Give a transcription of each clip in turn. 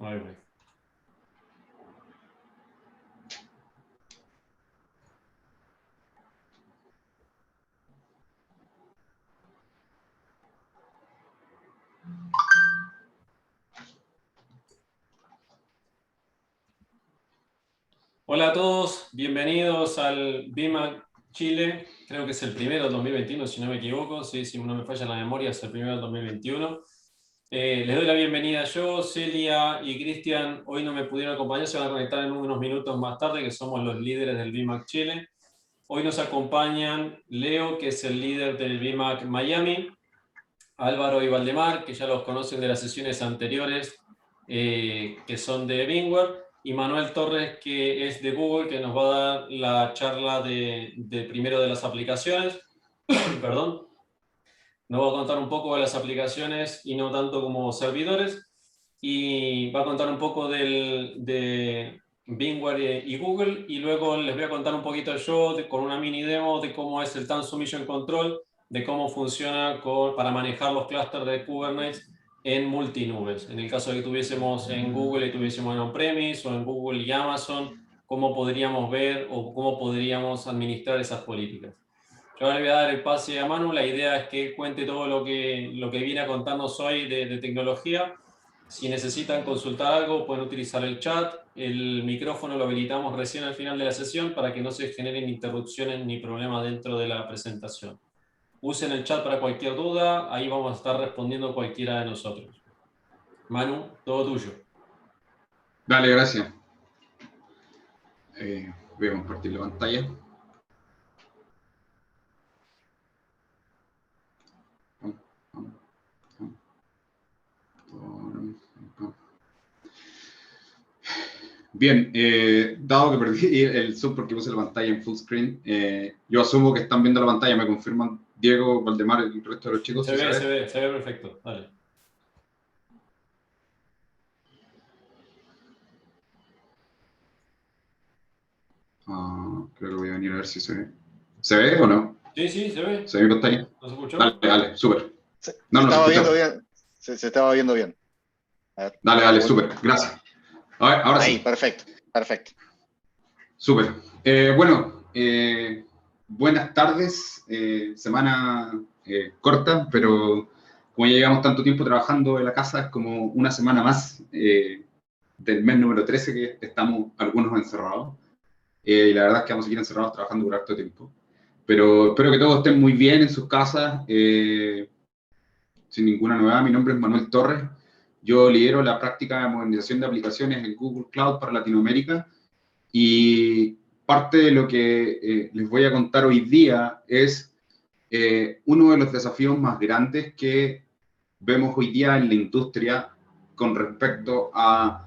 Ahí voy. Hola a todos, bienvenidos al BIMAC Chile. Creo que es el primero del 2021, si no me equivoco. Sí, si no me falla la memoria, es el primero del 2021. Les doy la bienvenida yo, Celia y Cristian. Hoy no me pudieron acompañar, se van a conectar en unos minutos más tarde, que somos los líderes del BIMAC Chile. Hoy nos acompañan Leo, que es el líder del BIMAC Miami, Álvaro y Valdemar, que ya los conocen de las sesiones anteriores, que son de VMware, y Manuel Torres, que es de Google, que nos va a dar la charla de primero de las aplicaciones. Perdón. Nos va a contar un poco de las aplicaciones y no tanto como servidores. Y va a contar un poco de VMware y Google. Y luego les voy a contar un poquito yo, con una mini demo, de cómo es el Tanzu Mission Control, de cómo funciona para manejar los clústeres de Kubernetes en multinubes. En el caso de que tuviésemos en Google y tuviésemos en on-premise o en Google y Amazon, cómo podríamos ver o cómo podríamos administrar esas políticas. Yo ahora le voy a dar el pase a Manu. La idea es que cuente todo lo que viene a contarnos hoy de tecnología. Si necesitan consultar algo, pueden utilizar el chat. El micrófono lo habilitamos recién al final de la sesión para que no se generen interrupciones ni problemas dentro de la presentación. Usen el chat para cualquier duda. Ahí vamos a estar respondiendo cualquiera de nosotros. Manu, todo tuyo. Dale, gracias. Voy a compartir la pantalla. Bien, dado que perdí el Zoom porque puse la pantalla en full screen, yo asumo que están viendo la pantalla. ¿Me confirman Diego, Valdemar y el resto de los chicos? Se ve perfecto. Dale. Creo que voy a venir a ver si se ve. ¿Se ve o no? Sí, se ve. ¿Se ve mi pantalla? ¿No se escuchó? Dale, súper. Se estaba viendo bien. Se estaba viendo bien. Dale, súper. Gracias. A ver, ahora ahí, sí. Perfecto. Súper. Buenas tardes. Semana corta, pero como ya llevamos tanto tiempo trabajando en la casa, es como una semana más del mes número 13 que estamos algunos encerrados. Y la verdad es que vamos a seguir encerrados trabajando por harto tiempo. Pero espero que todos estén muy bien en sus casas, sin ninguna novedad. Mi nombre es Manuel Torres. Yo lidero la práctica de modernización de aplicaciones en Google Cloud para Latinoamérica. Y parte de lo que les voy a contar hoy día es uno de los desafíos más grandes que vemos hoy día en la industria con respecto a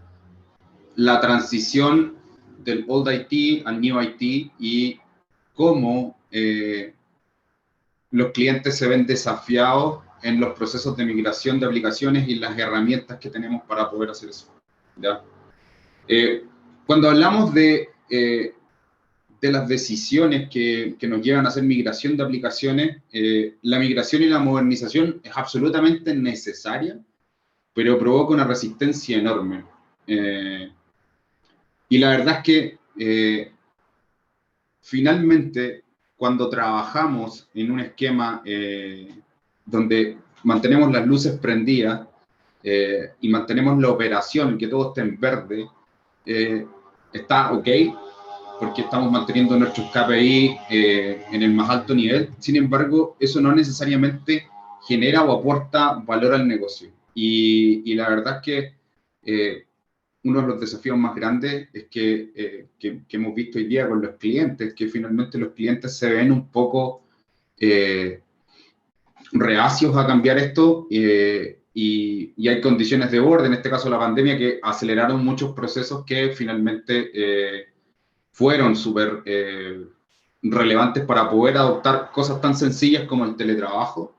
la transición del old IT al new IT y cómo los clientes se ven desafiados en los procesos de migración de aplicaciones y las herramientas que tenemos para poder hacer eso. ¿Ya? Cuando hablamos de las decisiones que nos llevan a hacer migración de aplicaciones, la migración y la modernización es absolutamente necesaria, pero provoca una resistencia enorme. Y la verdad es que finalmente, cuando trabajamos en un esquema donde mantenemos las luces prendidas y mantenemos la operación, que todo esté en verde, está ok, porque estamos manteniendo nuestros KPI en el más alto nivel. Sin embargo, eso no necesariamente genera o aporta valor al negocio. Y la verdad es que uno de los desafíos más grandes es que hemos visto hoy día con los clientes, que finalmente los clientes se ven un poco reacios a cambiar esto y hay condiciones de borde, en este caso la pandemia, que aceleraron muchos procesos que finalmente fueron súper relevantes para poder adoptar cosas tan sencillas como el teletrabajo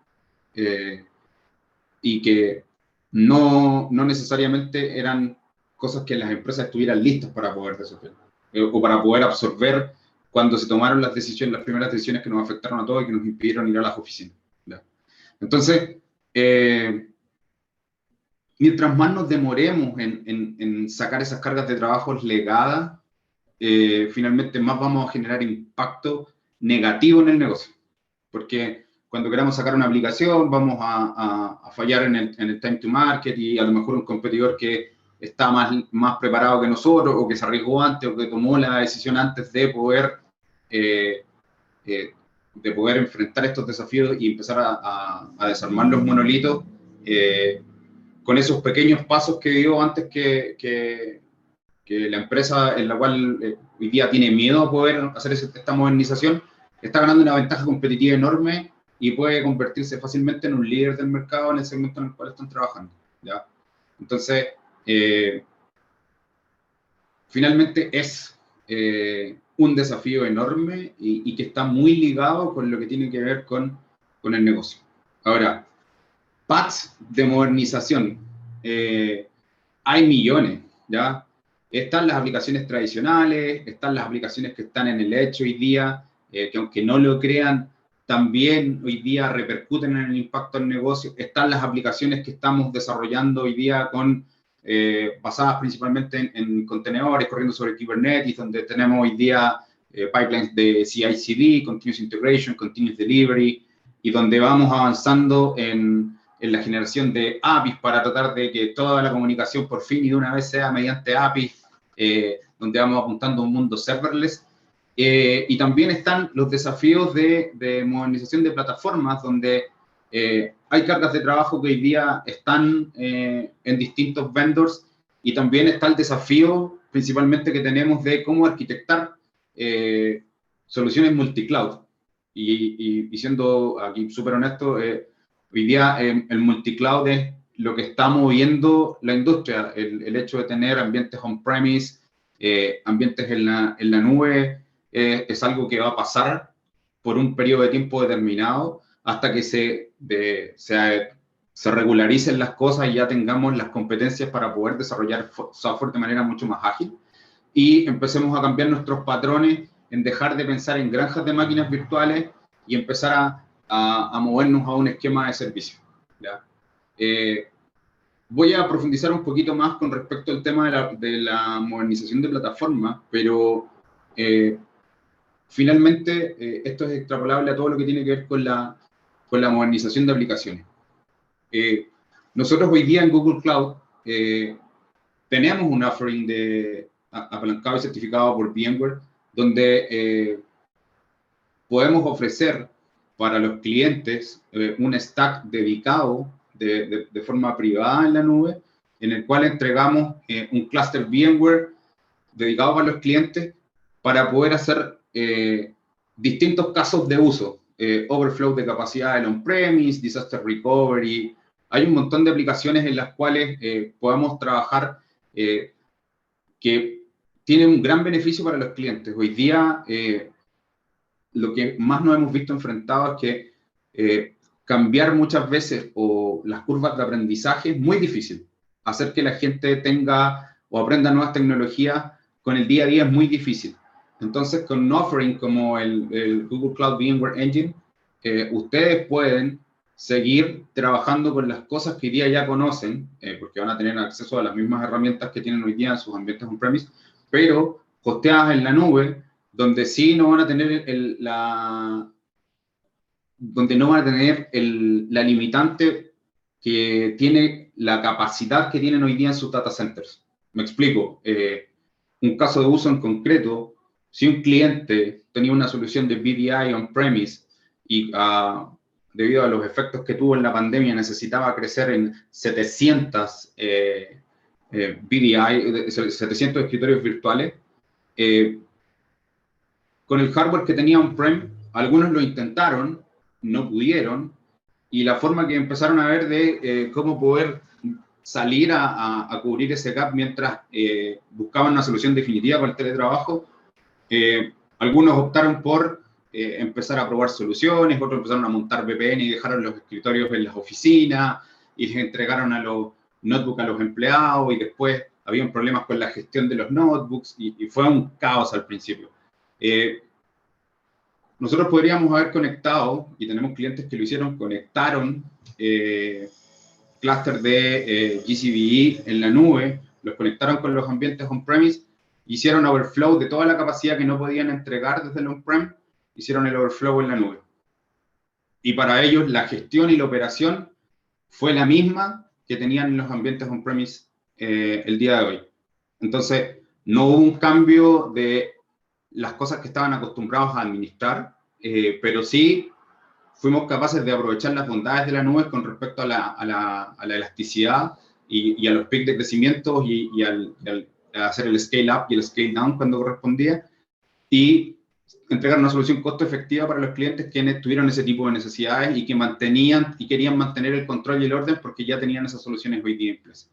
y que no necesariamente eran cosas que las empresas estuvieran listas para poder desarrollar o para poder absorber cuando se tomaron las primeras decisiones que nos afectaron a todos y que nos impidieron ir a las oficinas. ¿Ya? Entonces, mientras más nos demoremos en sacar esas cargas de trabajo legadas, finalmente más vamos a generar impacto negativo en el negocio. Porque cuando queramos sacar una aplicación, vamos a fallar en el time to market, y a lo mejor un competidor que está más preparado que nosotros, o que se arriesgó antes, o que tomó la decisión antes de poder enfrentar estos desafíos y empezar a desarmar los monolitos, con esos pequeños pasos que dio antes que la empresa en la cual hoy día tiene miedo a poder hacer esta modernización, está ganando una ventaja competitiva enorme y puede convertirse fácilmente en un líder del mercado en el segmento en el cual están trabajando, ¿ya? Entonces, finalmente es un desafío enorme y que está muy ligado con lo que tiene que ver con el negocio. Ahora, paths de modernización, hay millones, ¿ya? Están las aplicaciones tradicionales, están las aplicaciones que están en el edge hoy día, que aunque no lo crean, también hoy día repercuten en el impacto del negocio. Están las aplicaciones que estamos desarrollando hoy día basadas principalmente en contenedores, corriendo sobre Kubernetes, donde tenemos hoy día pipelines de CI/CD, Continuous Integration, Continuous Delivery, y donde vamos avanzando en la generación de APIs para tratar de que toda la comunicación por fin y de una vez sea mediante APIs, donde vamos apuntando a un mundo serverless. Y también están los desafíos de modernización de plataformas, donde hay cargas de trabajo que hoy día están en distintos vendors, y también está el desafío principalmente que tenemos de cómo arquitectar soluciones multicloud. Y siendo aquí súper honesto, hoy día el multicloud es lo que está moviendo la industria, el hecho de tener ambientes on-premise, ambientes en la nube, es algo que va a pasar por un periodo de tiempo determinado hasta que se regularicen las cosas y ya tengamos las competencias para poder desarrollar software de manera mucho más ágil, y empecemos a cambiar nuestros patrones en dejar de pensar en granjas de máquinas virtuales y empezar a movernos a un esquema de servicio, ¿ya? Voy a profundizar un poquito más con respecto al tema de la modernización de plataformas, pero finalmente esto es extrapolable a todo lo que tiene que ver con la modernización de aplicaciones. Nosotros hoy día en Google Cloud tenemos un offering apalancado y certificado por VMware, donde podemos ofrecer para los clientes un stack dedicado de forma privada en la nube, en el cual entregamos un cluster VMware dedicado para los clientes para poder hacer distintos casos de uso, overflow de capacidad en on-premise, disaster recovery. Hay un montón de aplicaciones en las cuales podemos trabajar que tienen un gran beneficio para los clientes. Hoy día, lo que más nos hemos visto enfrentados es que cambiar muchas veces o las curvas de aprendizaje es muy difícil. Hacer que la gente tenga o aprenda nuevas tecnologías con el día a día es muy difícil. Entonces, con un offering como el Google Cloud VMware Engine, ustedes pueden seguir trabajando con las cosas que hoy día ya conocen, porque van a tener acceso a las mismas herramientas que tienen hoy día en sus ambientes on-premise, pero hosteadas en la nube, donde sí no van a tener la limitante que tiene la capacidad que tienen hoy día en sus data centers. Me explico. Un caso de uso en concreto: si un cliente tenía una solución de VDI on-premise y debido a los efectos que tuvo en la pandemia necesitaba crecer en 700 VDI, 700 escritorios virtuales, con el hardware que tenía on-prem, algunos lo intentaron, no pudieron, y la forma que empezaron a ver de cómo poder salir a cubrir ese gap mientras buscaban una solución definitiva para el teletrabajo, algunos optaron por empezar a probar soluciones, otros empezaron a montar VPN y dejaron los escritorios en las oficinas y les entregaron a los notebooks a los empleados, y después habían problemas con la gestión de los notebooks y fue un caos al principio. Nosotros podríamos haber conectado, y tenemos clientes que lo hicieron, conectaron clúster de GCVE en la nube, los conectaron con los ambientes on-premise, hicieron overflow de toda la capacidad que no podían entregar desde el on-prem, hicieron el overflow en la nube. Y para ellos la gestión y la operación fue la misma que tenían en los ambientes on-premise el día de hoy. Entonces, no hubo un cambio de las cosas que estaban acostumbrados a administrar, pero sí fuimos capaces de aprovechar las bondades de la nube con respecto a la elasticidad y a los picos de crecimiento y a hacer el scale up y el scale down cuando correspondía, y entregar una solución costo efectiva para los clientes que tuvieron ese tipo de necesidades y que mantenían y querían mantener el control y el orden porque ya tenían esas soluciones hoy día en place.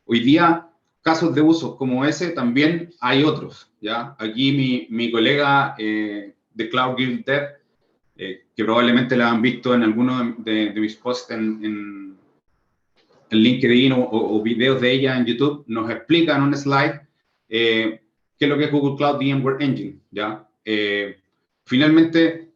Hoy día, casos de uso como ese también hay otros, ¿ya? Aquí mi colega de Cloud Guild Dev, que probablemente la han visto en alguno de mis posts en LinkedIn o videos de ella en YouTube, nos explica en un slide qué es lo que es Google Cloud VMware Engine, ¿ya? Finalmente,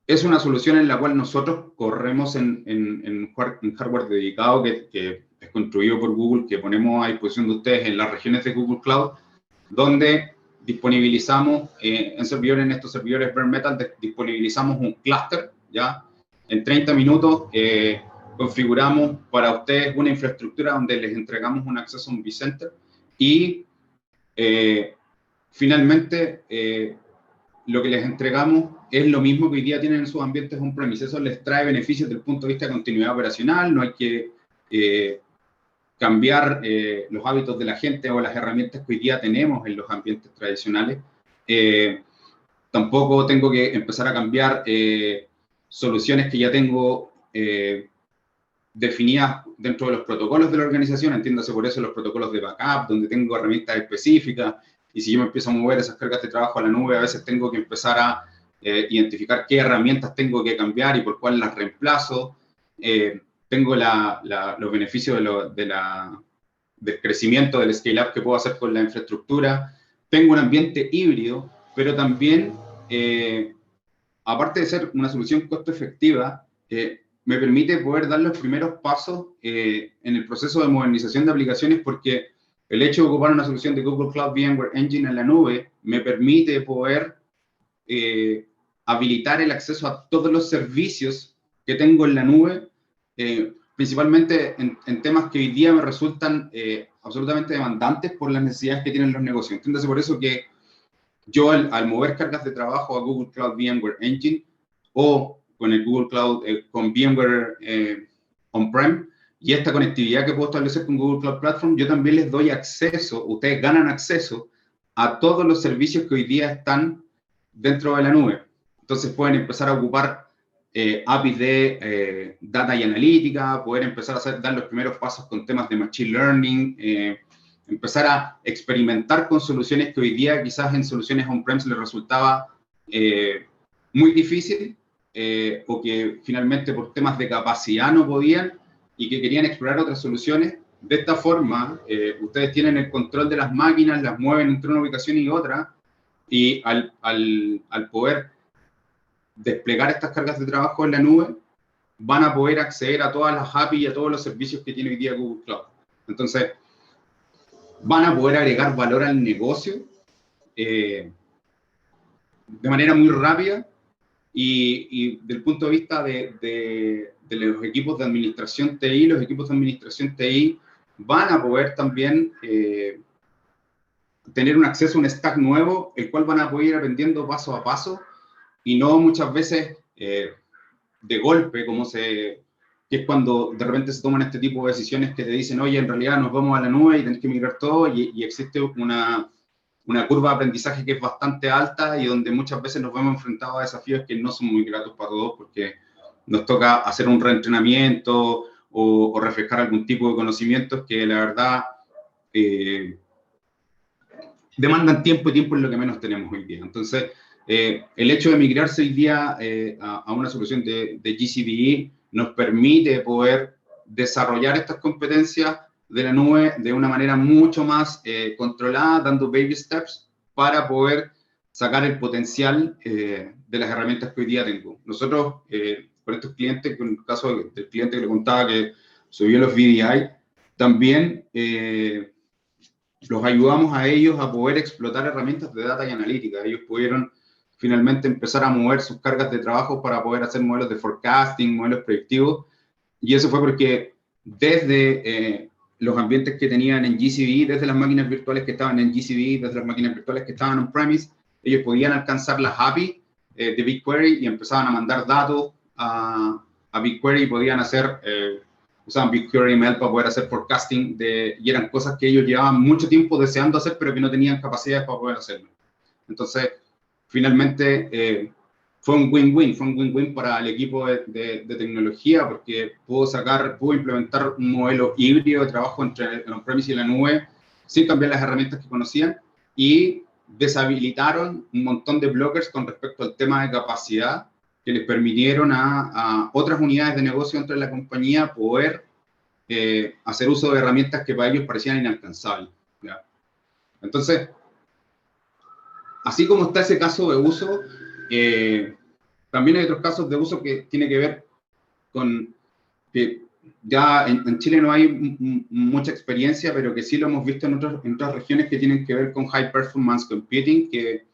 es una solución en la cual nosotros corremos en hardware dedicado que es construido por Google, que ponemos a disposición de ustedes en las regiones de Google Cloud, donde disponibilizamos en estos servidores bare metal, disponibilizamos un clúster, ¿ya? En 30 minutos configuramos para ustedes una infraestructura donde les entregamos un acceso a un vCenter y finalmente lo que les entregamos es lo mismo que hoy día tienen en sus ambientes on-premise. Eso les trae beneficios desde el punto de vista de continuidad operacional, no hay que cambiar los hábitos de la gente o las herramientas que hoy día tenemos en los ambientes tradicionales. Tampoco tengo que empezar a cambiar soluciones que ya tengo definidas dentro de los protocolos de la organización, entiéndase por eso los protocolos de backup, donde tengo herramientas específicas, y si yo me empiezo a mover esas cargas de trabajo a la nube, a veces tengo que empezar a identificar qué herramientas tengo que cambiar y por cuál las reemplazo. Tengo los beneficios del crecimiento, del scale-up que puedo hacer con la infraestructura. Tengo un ambiente híbrido, pero también, aparte de ser una solución costo efectiva, me permite poder dar los primeros pasos en el proceso de modernización de aplicaciones, porque el hecho de ocupar una solución de Google Cloud VMware Engine en la nube me permite poder habilitar el acceso a todos los servicios que tengo en la nube, principalmente en temas que hoy día me resultan absolutamente demandantes por las necesidades que tienen los negocios. Entonces, por eso que yo al mover cargas de trabajo a Google Cloud VMware Engine o con el Google Cloud, con VMware On-Prem, y esta conectividad que puedo establecer con Google Cloud Platform, yo también les doy acceso, ustedes ganan acceso a todos los servicios que hoy día están dentro de la nube. Entonces pueden empezar a ocupar APIs de data y analítica, poder empezar a dar los primeros pasos con temas de machine learning, empezar a experimentar con soluciones que hoy día quizás en soluciones on-prem les resultaba muy difícil, o que finalmente por temas de capacidad no podían y que querían explorar otras soluciones. De esta forma, ustedes tienen el control de las máquinas, las mueven entre una ubicación y otra, y al poder desplegar estas cargas de trabajo en la nube, van a poder acceder a todas las APIs y a todos los servicios que tiene hoy día Google Cloud. Entonces, van a poder agregar valor al negocio de manera muy rápida, y del punto de vista de los equipos de administración TI, los equipos de administración TI van a poder también tener un acceso a un stack nuevo, el cual van a poder ir aprendiendo paso a paso, y no muchas veces de golpe, que es cuando de repente se toman este tipo de decisiones que te dicen, oye, en realidad nos vamos a la nube y tenés que migrar todo, y existe una curva de aprendizaje que es bastante alta y donde muchas veces nos vemos enfrentados a desafíos que no son muy gratos para todos, porque nos toca hacer un reentrenamiento o refrescar algún tipo de conocimientos que la verdad demandan tiempo, y tiempo es lo que menos tenemos hoy día. Entonces, el hecho de migrarse hoy día a una solución de GCVE nos permite poder desarrollar estas competencias de la nube de una manera mucho más controlada, dando baby steps para poder sacar el potencial de las herramientas que hoy día tengo. Nosotros, con estos clientes, con el caso del cliente que le contaba que subió los VDI, también los ayudamos a ellos a poder explotar herramientas de data y analítica. Ellos pudieron finalmente empezar a mover sus cargas de trabajo para poder hacer modelos de forecasting, modelos predictivos, y eso fue porque desde los ambientes que tenían en GCP, desde las máquinas virtuales que estaban en GCP, desde las máquinas virtuales que estaban on-premise, ellos podían alcanzar las API de BigQuery y empezaban a mandar datos a BigQuery y podían hacer, usaban BigQuery ML para poder hacer forecasting, y eran cosas que ellos llevaban mucho tiempo deseando hacer, pero que no tenían capacidades para poder hacerlo. Entonces, finalmente, fue un win-win para el equipo de tecnología, porque pudo implementar un modelo híbrido de trabajo entre el on-premise y la nube, sin cambiar las herramientas que conocían, y deshabilitaron un montón de blockers con respecto al tema de capacidad, que les permitieron a otras unidades de negocio dentro de la compañía poder hacer uso de herramientas que para ellos parecían inalcanzables, ¿ya? Entonces, así como está ese caso de uso, también hay otros casos de uso que tiene que ver con que ya en Chile no hay mucha experiencia, pero que sí lo hemos visto en otras regiones que tienen que ver con High Performance Computing, que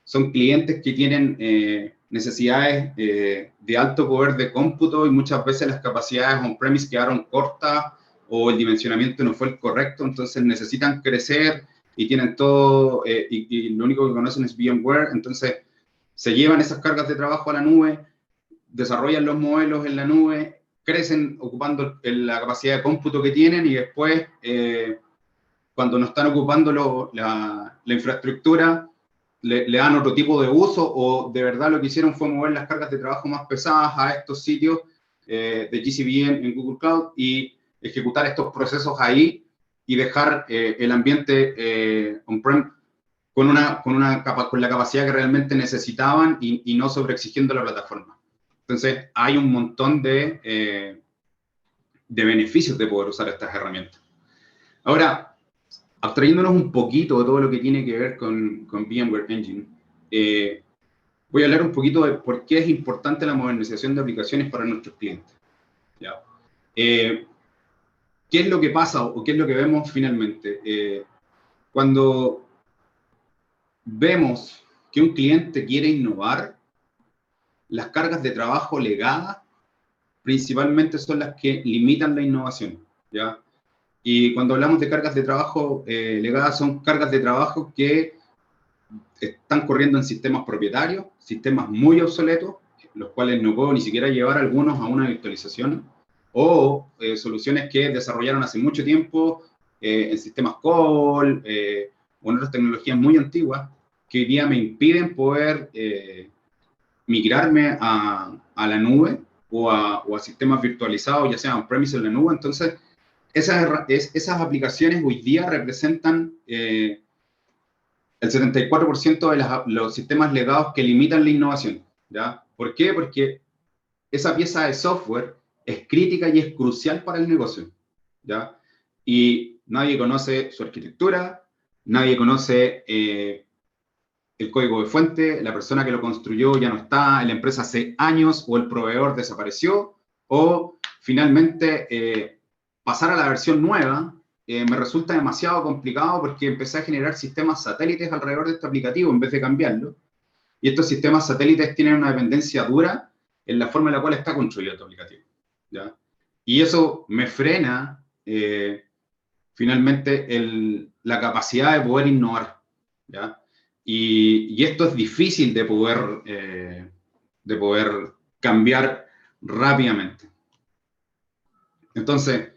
son clientes que tienen necesidades de alto poder de cómputo, y muchas veces las capacidades on-premise quedaron cortas o el dimensionamiento no fue el correcto, entonces necesitan crecer y tienen todo, y lo único que conocen es VMware, entonces se llevan esas cargas de trabajo a la nube, desarrollan los modelos en la nube, crecen ocupando la capacidad de cómputo que tienen, y después, cuando no están ocupando la infraestructura, le dan otro tipo de uso, o de verdad lo que hicieron fue mover las cargas de trabajo más pesadas a estos sitios de GCP en Google Cloud, y ejecutar estos procesos ahí, y dejar el ambiente on-prem con la capacidad que realmente necesitaban, y no sobreexigiendo la plataforma. Entonces, hay un montón de beneficios de poder usar estas herramientas. Ahora, abstrayéndonos un poquito de todo lo que tiene que ver con VMware Engine, voy a hablar un poquito de por qué es importante la modernización de aplicaciones para nuestros clientes, ¿ya? ¿Qué es lo que pasa o qué es lo que vemos finalmente? Cuando vemos que un cliente quiere innovar, las cargas de trabajo legadas principalmente son las que limitan la innovación, ¿ya? Y cuando hablamos de cargas de trabajo legadas, son cargas de trabajo que están corriendo en sistemas propietarios, sistemas muy obsoletos, los cuales no puedo ni siquiera llevar algunos a una virtualización, o soluciones que desarrollaron hace mucho tiempo en sistemas COBOL o en otras tecnologías muy antiguas, que hoy día me impiden poder migrarme a la nube o a sistemas virtualizados, ya sea on-premise o en la nube. Entonces, esas aplicaciones hoy día representan el 74% de los sistemas legados que limitan la innovación, ¿ya? ¿Por qué? Porque esa pieza de software es crítica y es crucial para el negocio, ¿ya? Y nadie conoce su arquitectura, nadie conoce el código de fuente, la persona que lo construyó ya no está en la empresa hace años, o el proveedor desapareció, o finalmente pasar a la versión nueva me resulta demasiado complicado, porque empecé a generar sistemas satélites alrededor de este aplicativo en vez de cambiarlo, y estos sistemas satélites tienen una dependencia dura en la forma en la cual está construido tu aplicativo, ¿ya? Y eso me frena finalmente la capacidad de poder innovar, ¿ya? Y esto es difícil de poder cambiar rápidamente. Entonces,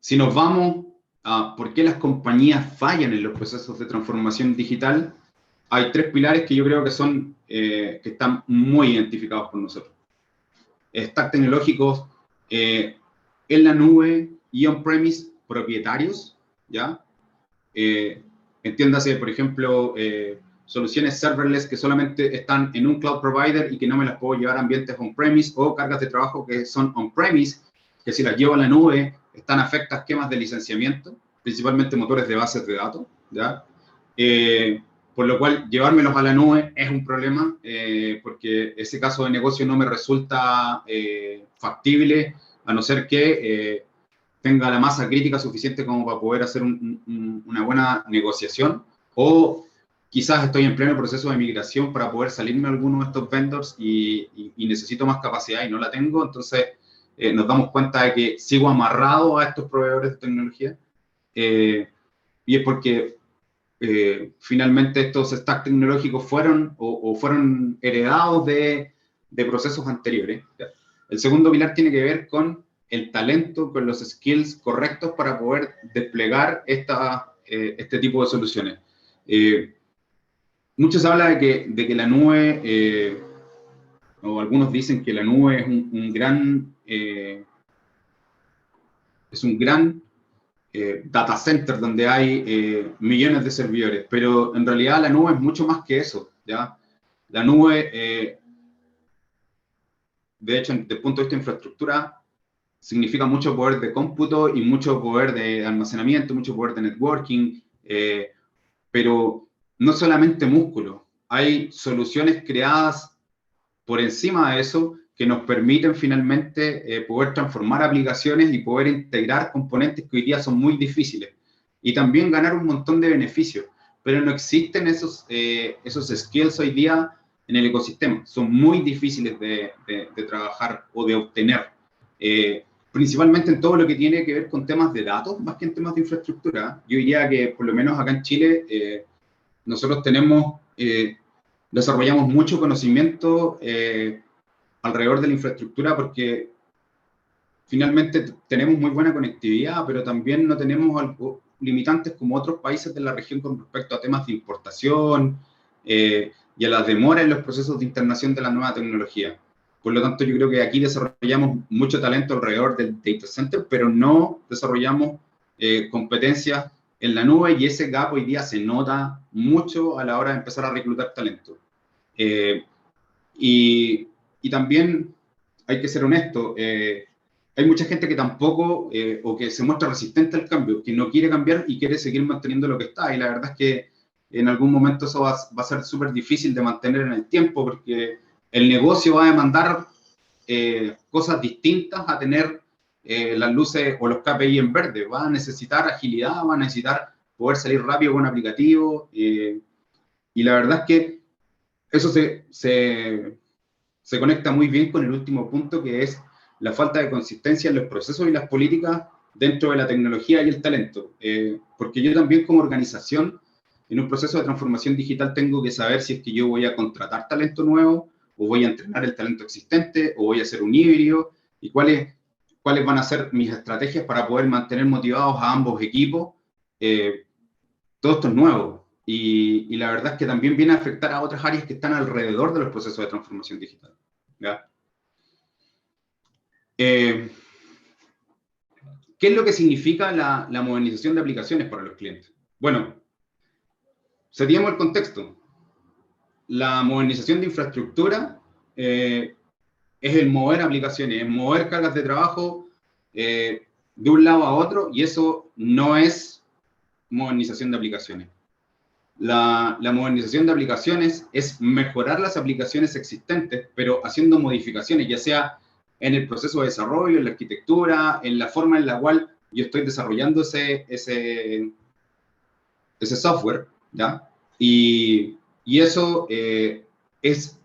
si nos vamos a por qué las compañías fallan en los procesos de transformación digital, hay tres pilares que yo creo que están muy identificados por nosotros. Stack tecnológicos en la nube y on-premise propietarios, ¿ya? Entiéndase, por ejemplo, soluciones serverless que solamente están en un cloud provider y que no me las puedo llevar a ambientes on-premise, o cargas de trabajo que son on-premise, que si las llevo a la nube están afectas a esquemas de licenciamiento, principalmente motores de bases de datos, ¿ya? Por lo cual, llevármelos a la nube es un problema, porque ese caso de negocio no me resulta factible, a no ser que tenga la masa crítica suficiente como para poder hacer una buena negociación, o quizás estoy en pleno proceso de migración para poder salirme de alguno de estos vendors y necesito más capacidad y no la tengo, entonces nos damos cuenta de que sigo amarrado a estos proveedores de tecnología, y es porque finalmente estos stacks tecnológicos fueron fueron heredados de procesos anteriores. El segundo pilar tiene que ver con el talento, con los skills correctos para poder desplegar este tipo de soluciones. Muchos hablan de que la nube, o algunos dicen que la nube es un gran data center donde hay millones de servidores, pero en realidad la nube es mucho más que eso, ¿ya? La nube, de hecho, desde el punto de vista de infraestructura, significa mucho poder de cómputo y mucho poder de almacenamiento, mucho poder de networking, pero no solamente músculo, hay soluciones creadas por encima de eso que nos permiten finalmente poder transformar aplicaciones y poder integrar componentes que hoy día son muy difíciles y también ganar un montón de beneficios, pero no existen esos skills hoy día en el ecosistema, son muy difíciles de trabajar o de obtener, principalmente en todo lo que tiene que ver con temas de datos, más que en temas de infraestructura. Yo diría que por lo menos acá en Chile nosotros desarrollamos mucho conocimiento alrededor de la infraestructura porque finalmente tenemos muy buena conectividad, pero también no tenemos limitantes como otros países de la región con respecto a temas de importación y a la demora en los procesos de integración de la nueva tecnología. Por lo tanto, yo creo que aquí desarrollamos mucho talento alrededor del data center, pero no desarrollamos competencias en la nube, y ese gap hoy día se nota mucho a la hora de empezar a reclutar talento. Y también hay que ser honesto, hay mucha gente que tampoco, o que se muestra resistente al cambio, que no quiere cambiar y quiere seguir manteniendo lo que está, y la verdad es que en algún momento eso va a ser súper difícil de mantener en el tiempo, porque el negocio va a demandar cosas distintas a tener las luces o los KPI en verde. Va a necesitar agilidad, va a necesitar poder salir rápido con un aplicativo, y la verdad es que eso se conecta muy bien con el último punto, que es la falta de consistencia en los procesos y las políticas dentro de la tecnología y el talento. Porque yo también como organización, en un proceso de transformación digital, tengo que saber si es que yo voy a contratar talento nuevo, o voy a entrenar el talento existente, o voy a hacer un híbrido, y cuáles van a ser mis estrategias para poder mantener motivados a ambos equipos. Todo esto es nuevo, y la verdad es que también viene a afectar a otras áreas que están alrededor de los procesos de transformación digital, ¿ya? ¿Qué es lo que significa la modernización de aplicaciones para los clientes? Bueno, seríamos el contexto. La modernización de infraestructura es el mover aplicaciones, es mover cargas de trabajo de un lado a otro, y eso no es modernización de aplicaciones. La modernización de aplicaciones es mejorar las aplicaciones existentes, pero haciendo modificaciones, ya sea en el proceso de desarrollo, en la arquitectura, en la forma en la cual yo estoy desarrollando ese software, ¿ya? Y eso es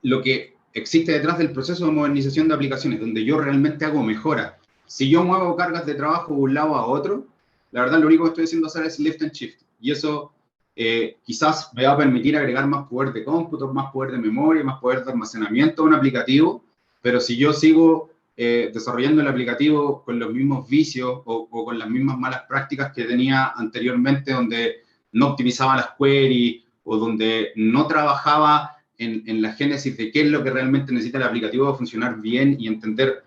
lo que existe detrás del proceso de modernización de aplicaciones, donde yo realmente hago mejora. Si yo muevo cargas de trabajo de un lado a otro, la verdad lo único que estoy haciendo hacer es lift and shift, y eso quizás me va a permitir agregar más poder de cómputo, más poder de memoria, más poder de almacenamiento a un aplicativo, pero si yo sigo desarrollando el aplicativo con los mismos vicios o con las mismas malas prácticas que tenía anteriormente, donde no optimizaba las queries o donde no trabajaba en la génesis de qué es lo que realmente necesita el aplicativo para funcionar bien y entender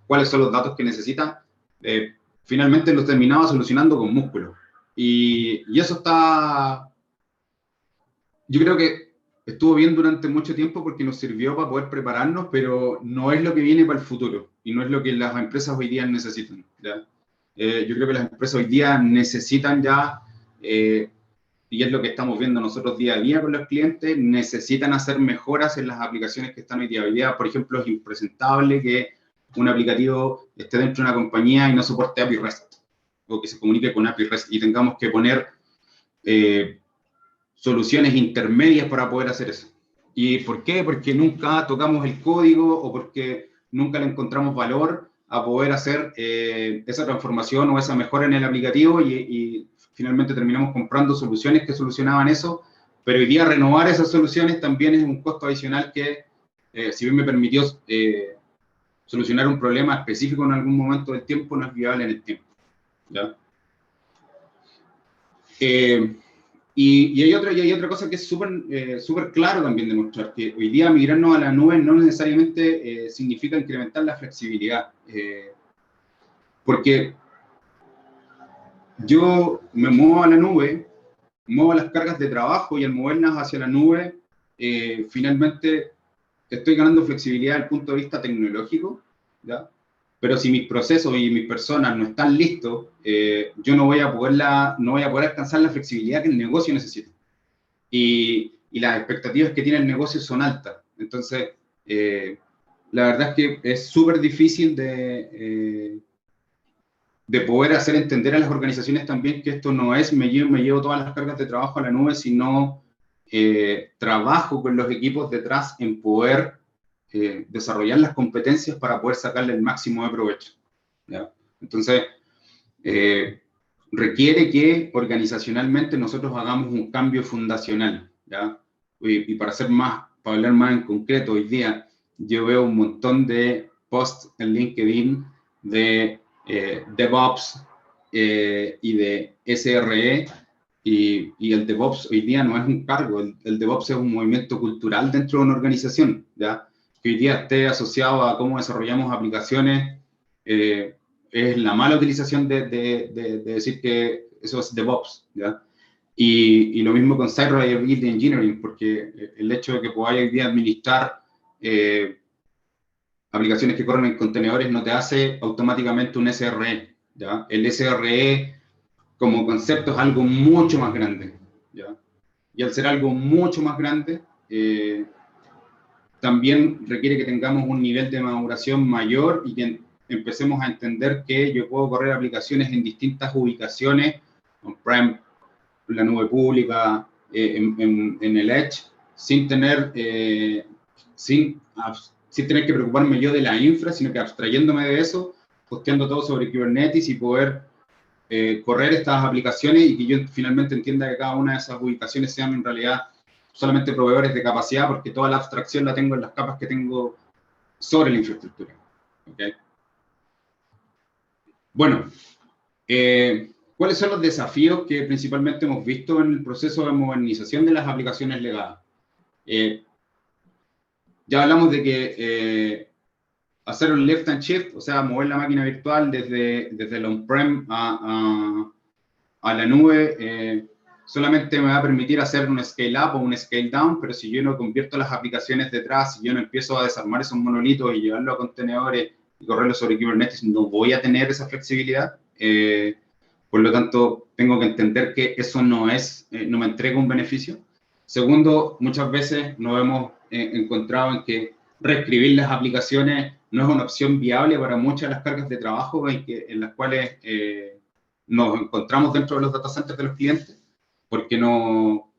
cuáles son los datos que necesita, finalmente los terminaba solucionando con músculo. Y eso yo creo que estuvo bien durante mucho tiempo porque nos sirvió para poder prepararnos, pero no es lo que viene para el futuro y no es lo que las empresas hoy día necesitan, ¿ya? Yo creo que las empresas hoy día necesitan ya, y es lo que estamos viendo nosotros día a día con los clientes, necesitan hacer mejoras en las aplicaciones que están hoy día. Hoy día, por ejemplo, es impresentable que un aplicativo esté dentro de una compañía y no soporte API REST, o que se comunique con API REST, y tengamos que poner soluciones intermedias para poder hacer eso. ¿Y por qué? Porque nunca tocamos el código o porque nunca le encontramos valor a poder hacer esa transformación o esa mejora en el aplicativo y finalmente terminamos comprando soluciones que solucionaban eso, pero hoy día renovar esas soluciones también es un costo adicional que, si bien me permitió solucionar un problema específico en algún momento del tiempo, no es viable en el tiempo, ¿ya? Y hay otra cosa que es súper claro también de mostrar, que hoy día migrarnos a la nube no necesariamente significa incrementar la flexibilidad, porque yo me muevo a la nube, muevo las cargas de trabajo y al moverlas hacia la nube, finalmente estoy ganando flexibilidad desde el punto de vista tecnológico, ¿ya? Pero si mis procesos y mis personas no están listos, yo no voy a poder alcanzar la flexibilidad que el negocio necesita. Y las expectativas que tiene el negocio son altas. Entonces, la verdad es que es súper difícil de poder hacer entender a las organizaciones también que esto no es me llevo todas las cargas de trabajo a la nube, sino trabajo con los equipos detrás en poder desarrollar las competencias para poder sacarle el máximo de provecho, ¿ya? Entonces, requiere que organizacionalmente nosotros hagamos un cambio fundacional, ¿ya? Y para hablar más en concreto, hoy día yo veo un montón de posts en LinkedIn de DevOps y de SRE, y el DevOps hoy día no es un cargo, el DevOps es un movimiento cultural dentro de una organización, ¿ya? Que hoy día esté asociado a cómo desarrollamos aplicaciones, es la mala utilización de decir que eso es DevOps, ¿ya? Y lo mismo con Site Reliability Engineering, porque el hecho de que podáis hoy día administrar aplicaciones que corren en contenedores no te hace automáticamente un SRE, ¿ya? El SRE como concepto es algo mucho más grande, ¿ya? Y al ser algo mucho más grande, también requiere que tengamos un nivel de maduración mayor y que empecemos a entender que yo puedo correr aplicaciones en distintas ubicaciones, on-prem, en la nube pública, en el Edge, sin tener que preocuparme yo de la infra, sino que abstrayéndome de eso, hosteando todo sobre Kubernetes y poder correr estas aplicaciones y que yo finalmente entienda que cada una de esas ubicaciones sean en realidad solamente proveedores de capacidad, porque toda la abstracción la tengo en las capas que tengo sobre la infraestructura. ¿Okay? Bueno, ¿cuáles son los desafíos que principalmente hemos visto en el proceso de modernización de las aplicaciones legadas? Ya hablamos de que hacer un lift and shift, o sea, mover la máquina virtual desde el on-prem a la nube, solamente me va a permitir hacer un scale up o un scale down, pero si yo no convierto las aplicaciones detrás, si yo no empiezo a desarmar esos monolitos y llevarlos a contenedores y correrlos sobre Kubernetes, no voy a tener esa flexibilidad. Por lo tanto, tengo que entender que eso no me entrega un beneficio. Segundo, muchas veces nos hemos encontrado en que reescribir las aplicaciones no es una opción viable para muchas de las cargas de trabajo en las cuales nos encontramos dentro de los data centers de los clientes, porque no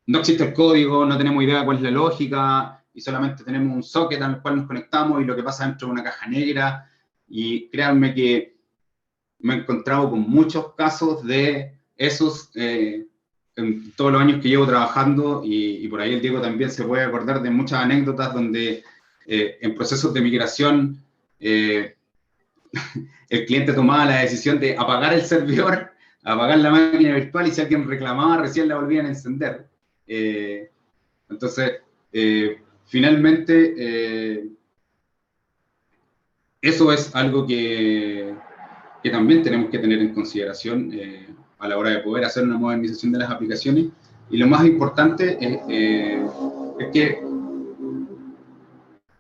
existe el código, no tenemos idea de cuál es la lógica, y solamente tenemos un socket al cual nos conectamos y lo que pasa dentro de una caja negra. Y créanme que me he encontrado con muchos casos de esos en todos los años que llevo trabajando, y por ahí el Diego también se puede acordar de muchas anécdotas donde en procesos de migración el cliente tomaba la decisión de apagar el servidor, apagar la máquina virtual, y si alguien reclamaba recién la volvían a encender. Entonces, finalmente, eso es algo que también tenemos que tener en consideración a la hora de poder hacer una modernización de las aplicaciones. Y lo más importante es que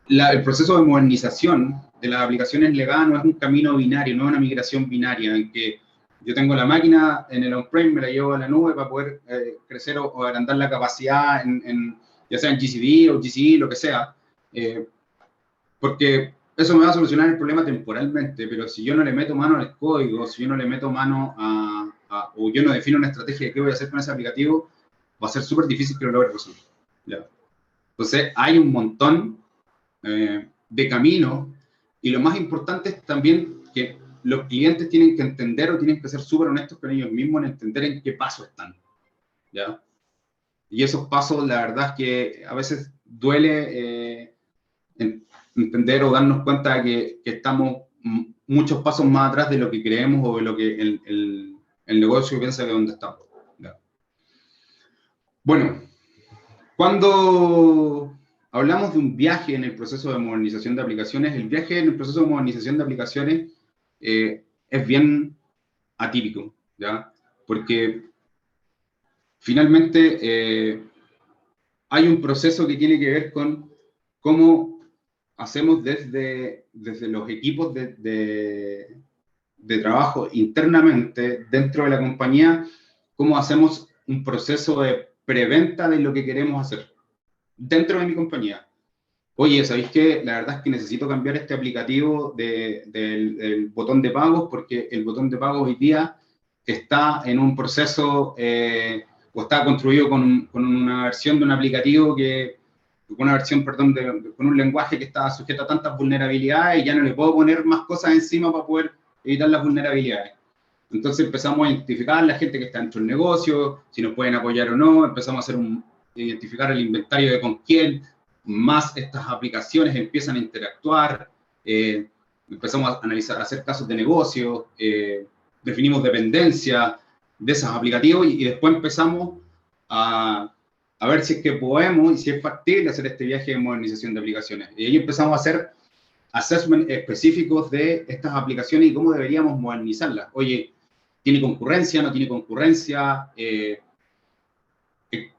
el proceso de modernización de las aplicaciones legadas no es un camino binario, no es una migración binaria, en que yo tengo la máquina en el on-prem, me la llevo a la nube para poder crecer o agrandar la capacidad ya sea en GCD o GCE, lo que sea, porque eso me va a solucionar el problema temporalmente, pero si yo no le meto mano al código, si yo no le meto mano o yo no defino una estrategia de qué voy a hacer con ese aplicativo, va a ser súper difícil que lo logre resolver. ¿Ya? Entonces, hay un montón de caminos, y lo más importante es también que los clientes tienen que entender o tienen que ser súper honestos con ellos mismos en entender en qué paso están. ¿Ya? Y esos pasos, la verdad es que a veces duele entender o darnos cuenta de que estamos muchos pasos más atrás de lo que creemos o de lo que el negocio piensa que es donde estamos. ¿Ya? Bueno, cuando hablamos de un viaje en el proceso de modernización de aplicaciones, el viaje en el proceso de modernización de aplicaciones es bien atípico, ¿ya? Porque finalmente hay un proceso que tiene que ver con cómo hacemos desde los equipos de trabajo internamente dentro de la compañía, cómo hacemos un proceso de preventa de lo que queremos hacer dentro de mi compañía. Oye, ¿sabéis qué? La verdad es que necesito cambiar este aplicativo del botón de pagos porque el botón de pagos hoy día está en un proceso o está construido con una versión de un aplicativo con una versión, perdón, con un lenguaje que está sujeto a tantas vulnerabilidades y ya no le puedo poner más cosas encima para poder evitar las vulnerabilidades. Entonces empezamos a identificar la gente que está dentro del negocio, si nos pueden apoyar o no, empezamos a identificar el inventario de con quién, más estas aplicaciones empiezan a interactuar, empezamos a analizar, a hacer casos de negocio, definimos dependencia de esos aplicativos y después empezamos a ver si es que podemos y si es factible hacer este viaje de modernización de aplicaciones. Y ahí empezamos a hacer assessment específicos de estas aplicaciones y cómo deberíamos modernizarlas. Oye, ¿tiene concurrencia? ¿No tiene concurrencia?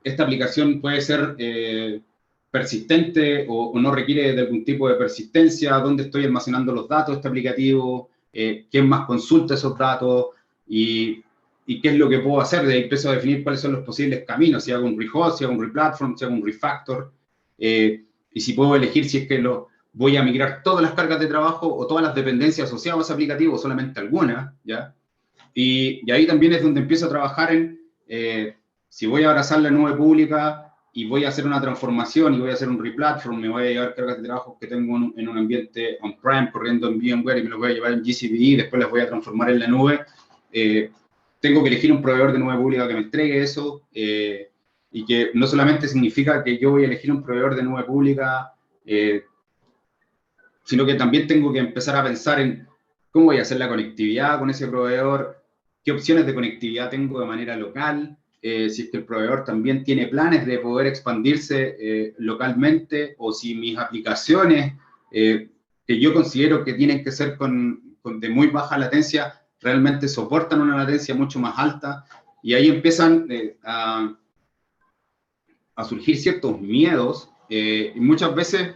Esta aplicación puede ser persistente o no requiere de algún tipo de persistencia, dónde estoy almacenando los datos de este aplicativo, quién más consulta esos datos y qué es lo que puedo hacer. De ahí empiezo a definir cuáles son los posibles caminos, si hago un rehost, si hago un replatform, si hago un refactor, y si puedo elegir si es que voy a migrar todas las cargas de trabajo o todas las dependencias asociadas a ese aplicativo o solamente algunas, ¿ya? Y ahí también es donde empiezo a trabajar en si voy a abrazar la nube pública y voy a hacer una transformación y voy a hacer un replatform, me voy a llevar cargas de trabajo que tengo en un ambiente on-prem, corriendo en VMware y me los voy a llevar en GCP, después las voy a transformar en la nube. Tengo que elegir un proveedor de nube pública que me entregue eso y que no solamente significa que yo voy a elegir un proveedor de nube pública, sino que también tengo que empezar a pensar en cómo voy a hacer la conectividad con ese proveedor, qué opciones de conectividad tengo de manera local, si es que el proveedor también tiene planes de poder expandirse localmente, o si mis aplicaciones que yo considero que tienen que ser de muy baja latencia, realmente soportan una latencia mucho más alta, y ahí empiezan a surgir ciertos miedos, y muchas veces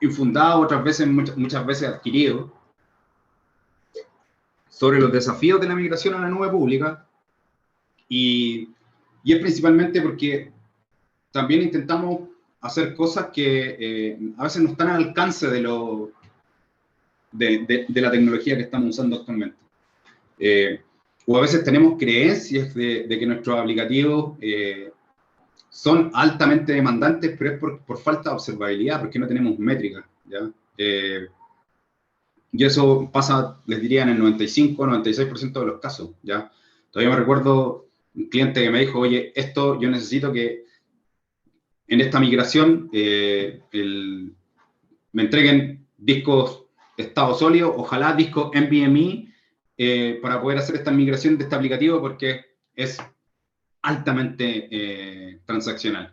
infundados, otras veces, muchas veces adquiridos, sobre los desafíos de la migración a la nube pública, y es principalmente porque también intentamos hacer cosas que a veces no están al alcance de la tecnología que estamos usando actualmente. O a veces tenemos creencias de que nuestros aplicativos son altamente demandantes, pero es por falta de observabilidad, porque no tenemos métricas, ¿ya? Y eso pasa, les diría, en el 95 o 96% de los casos, ¿ya? Todavía me recuerdo un cliente que me dijo, oye, yo necesito que en esta migración me entreguen discos estado sólido, ojalá discos NVMe, para poder hacer esta migración de este aplicativo porque es altamente transaccional.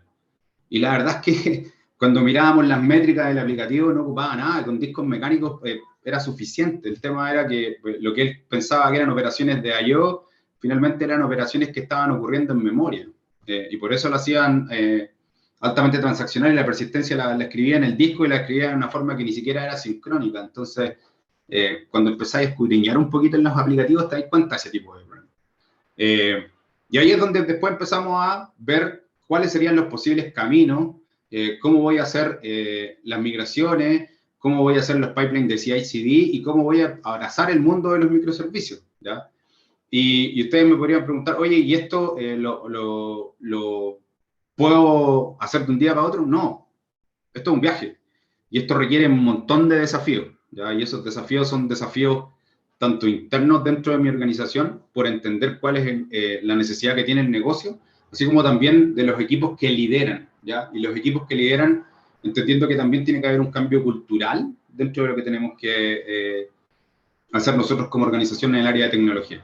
Y la verdad es que cuando mirábamos las métricas del aplicativo no ocupaba nada, con discos mecánicos era suficiente. El tema era que lo que él pensaba que eran operaciones de I/O, finalmente eran operaciones que estaban ocurriendo en memoria. Y por eso lo hacían altamente transaccional, y la persistencia la escribía en el disco y la escribía de una forma que ni siquiera era sincrónica. Entonces, cuando empezáis a escudriñar un poquito en los aplicativos, te dais cuenta de ese tipo de problemas. Y ahí es donde después empezamos a ver cuáles serían los posibles caminos, cómo voy a hacer las migraciones, cómo voy a hacer los pipelines de CI/CD y cómo voy a abrazar el mundo de los microservicios, ¿ya? Y ustedes me podrían preguntar, oye, ¿y esto lo puedo hacer de un día para otro? No, esto es un viaje. Y esto requiere un montón de desafíos, ¿ya? Y esos desafíos son desafíos tanto internos dentro de mi organización, por entender cuál es la necesidad que tiene el negocio, así como también de los equipos que lideran, ¿ya? Y los equipos que lideran, entendiendo que también tiene que haber un cambio cultural dentro de lo que tenemos que hacer nosotros como organización en el área de tecnología,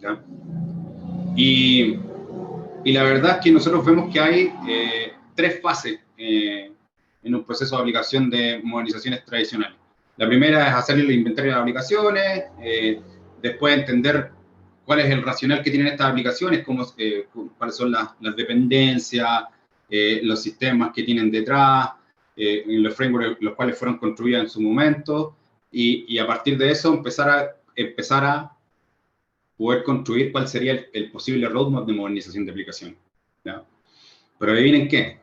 ¿ya? Y la verdad es que nosotros vemos que hay 3 fases en un proceso de aplicación de modernizaciones tradicionales. La primera es hacer el inventario de las aplicaciones, después entender cuál es el racional que tienen estas aplicaciones, cuáles son las dependencias, los sistemas que tienen detrás, los frameworks los cuales fueron construidos en su momento, y a partir de eso empezar a poder construir cuál sería el posible roadmap de modernización de aplicaciones, ¿ya? Pero adivinen qué,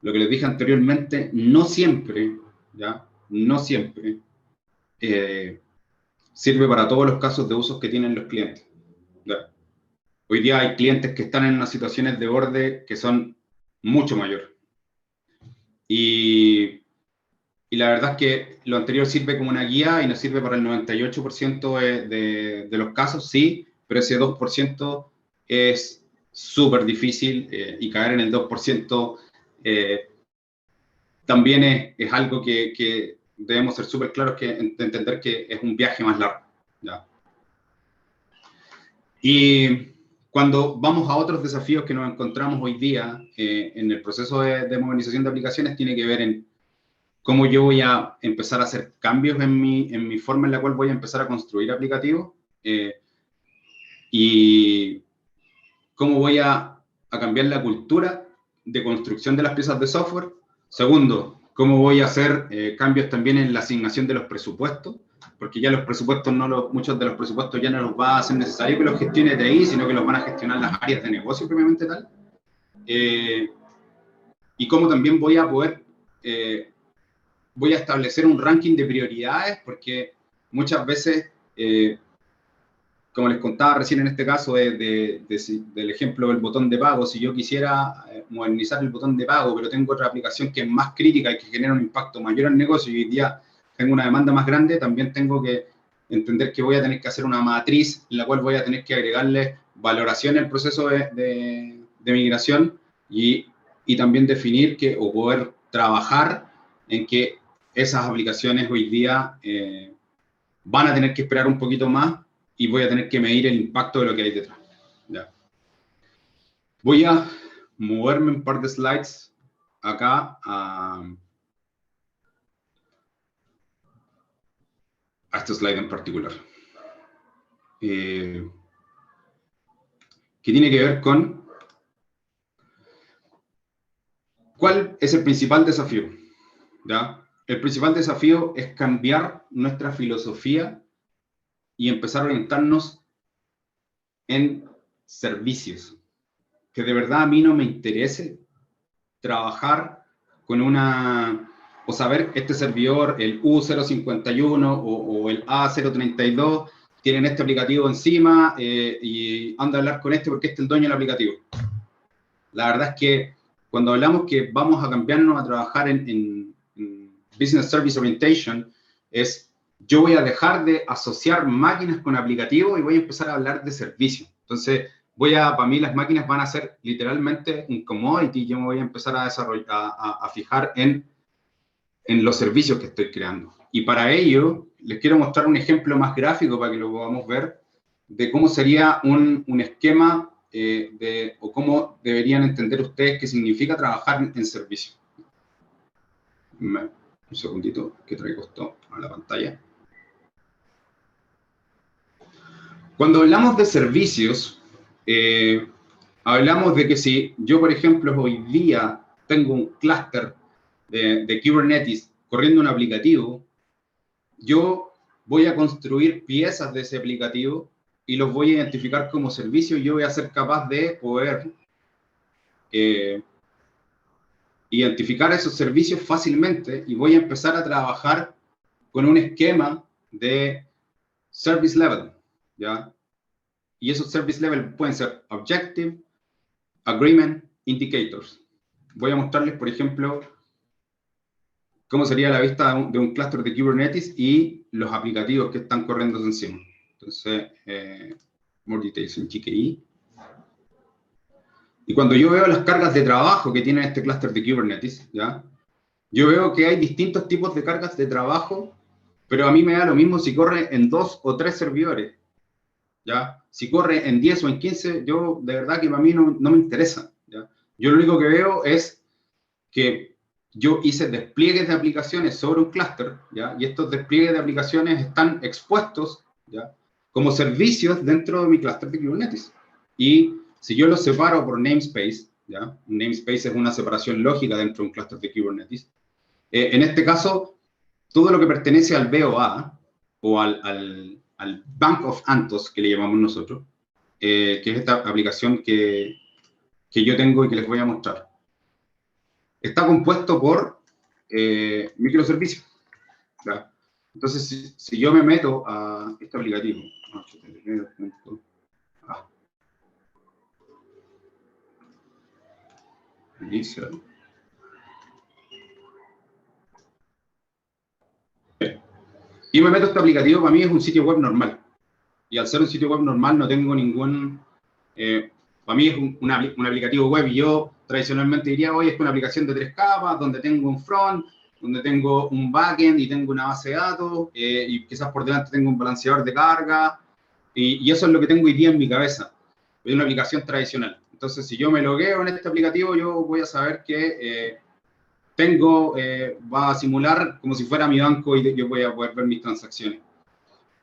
lo que les dije anteriormente, no siempre, ¿ya? No siempre sirve para todos los casos de usos que tienen los clientes, ¿ya? Hoy día hay clientes que están en unas situaciones de borde que son mucho mayor. Y la verdad es que lo anterior sirve como una guía y nos sirve para el 98% de los casos, sí, pero ese 2% es súper difícil y caer en el 2% también es algo que debemos ser súper claros de entender que es un viaje más largo, ¿ya? Y cuando vamos a otros desafíos que nos encontramos hoy día en el proceso de modernización de aplicaciones, tiene que ver en cómo yo voy a empezar a hacer cambios en mi forma en la cual voy a empezar a construir aplicativos y cómo voy a cambiar la cultura de construcción de las piezas de software. Segundo, cómo voy a hacer cambios también en la asignación de los presupuestos, porque ya los presupuestos, muchos de los presupuestos ya no los va a ser necesario que los gestione TI, sino que los van a gestionar las áreas de negocio propiamente tal. Y cómo también voy a poder voy a establecer un ranking de prioridades, porque muchas veces, como les contaba recién en este caso del ejemplo del botón de pago, si yo quisiera modernizar el botón de pago, pero tengo otra aplicación que es más crítica y que genera un impacto mayor al negocio y hoy día tengo una demanda más grande, también tengo que entender que voy a tener que hacer una matriz en la cual voy a tener que agregarle valoración al proceso de migración y también definir o poder trabajar en que esas aplicaciones hoy día van a tener que esperar un poquito más y voy a tener que medir el impacto de lo que hay detrás, ¿ya? Voy a moverme un par de slides acá a este slide en particular, que tiene que ver con cuál es el principal desafío, ¿ya? El principal desafío es cambiar nuestra filosofía y empezar a orientarnos en servicios. Que de verdad a mí no me interese trabajar con o saber este servidor, el U051 o el A032, tienen este aplicativo encima y anda a hablar con este porque este es el dueño del aplicativo. La verdad es que cuando hablamos que vamos a cambiarnos a trabajar en Business Service Orientation, yo voy a dejar de asociar máquinas con aplicativos y voy a empezar a hablar de servicios. Entonces, para mí las máquinas van a ser literalmente un commodity, yo me voy a empezar a desarrollar, a fijar en los servicios que estoy creando. Y para ello, les quiero mostrar un ejemplo más gráfico para que lo podamos ver, de cómo sería un esquema o cómo deberían entender ustedes qué significa trabajar en servicio. Un segundito que traigo esto a la pantalla. Cuando hablamos de servicios, hablamos de que si yo, por ejemplo, hoy día tengo un clúster de Kubernetes corriendo un aplicativo, yo voy a construir piezas de ese aplicativo y los voy a identificar como servicio y yo voy a ser capaz de poder identificar esos servicios fácilmente y voy a empezar a trabajar con un esquema de service level, ¿ya? Y esos service level pueden ser objective, agreement, indicators. Voy a mostrarles, por ejemplo, cómo sería la vista de un clúster de Kubernetes y los aplicativos que están corriendo encima. Entonces, more details en GKE. Y cuando yo veo las cargas de trabajo que tiene este clúster de Kubernetes, ¿ya? Yo veo que hay distintos tipos de cargas de trabajo, pero a mí me da lo mismo si corre en 2 o 3 servidores, ¿ya? Si corre en 10 o en 15, yo, de verdad que para mí no me interesa, ¿ya? Yo lo único que veo es que yo hice despliegues de aplicaciones sobre un clúster, ¿ya? Y estos despliegues de aplicaciones están expuestos, ¿ya? Como servicios dentro de mi clúster de Kubernetes. Y si yo los separo por namespace, ¿ya? Un namespace es una separación lógica dentro de un clúster de Kubernetes. En este caso, todo lo que pertenece al BOA, o al Bank of Anthos, que le llamamos nosotros, que es esta aplicación que yo tengo y que les voy a mostrar, está compuesto por microservicios, ¿ya? Entonces, si yo me meto a este aplicativo, y me meto a este aplicativo, para mí es un sitio web normal. Y al ser un sitio web normal no tengo ningún... para mí es un aplicativo web y yo tradicionalmente diría, oye, es una aplicación de 3 capas, donde tengo un front, donde tengo un backend y tengo una base de datos, y quizás por delante tengo un balanceador de carga, y eso es lo que tengo hoy día en mi cabeza. Es una aplicación tradicional. Entonces, si yo me logueo en este aplicativo, yo voy a saber que va a simular como si fuera mi banco y yo voy a poder ver mis transacciones.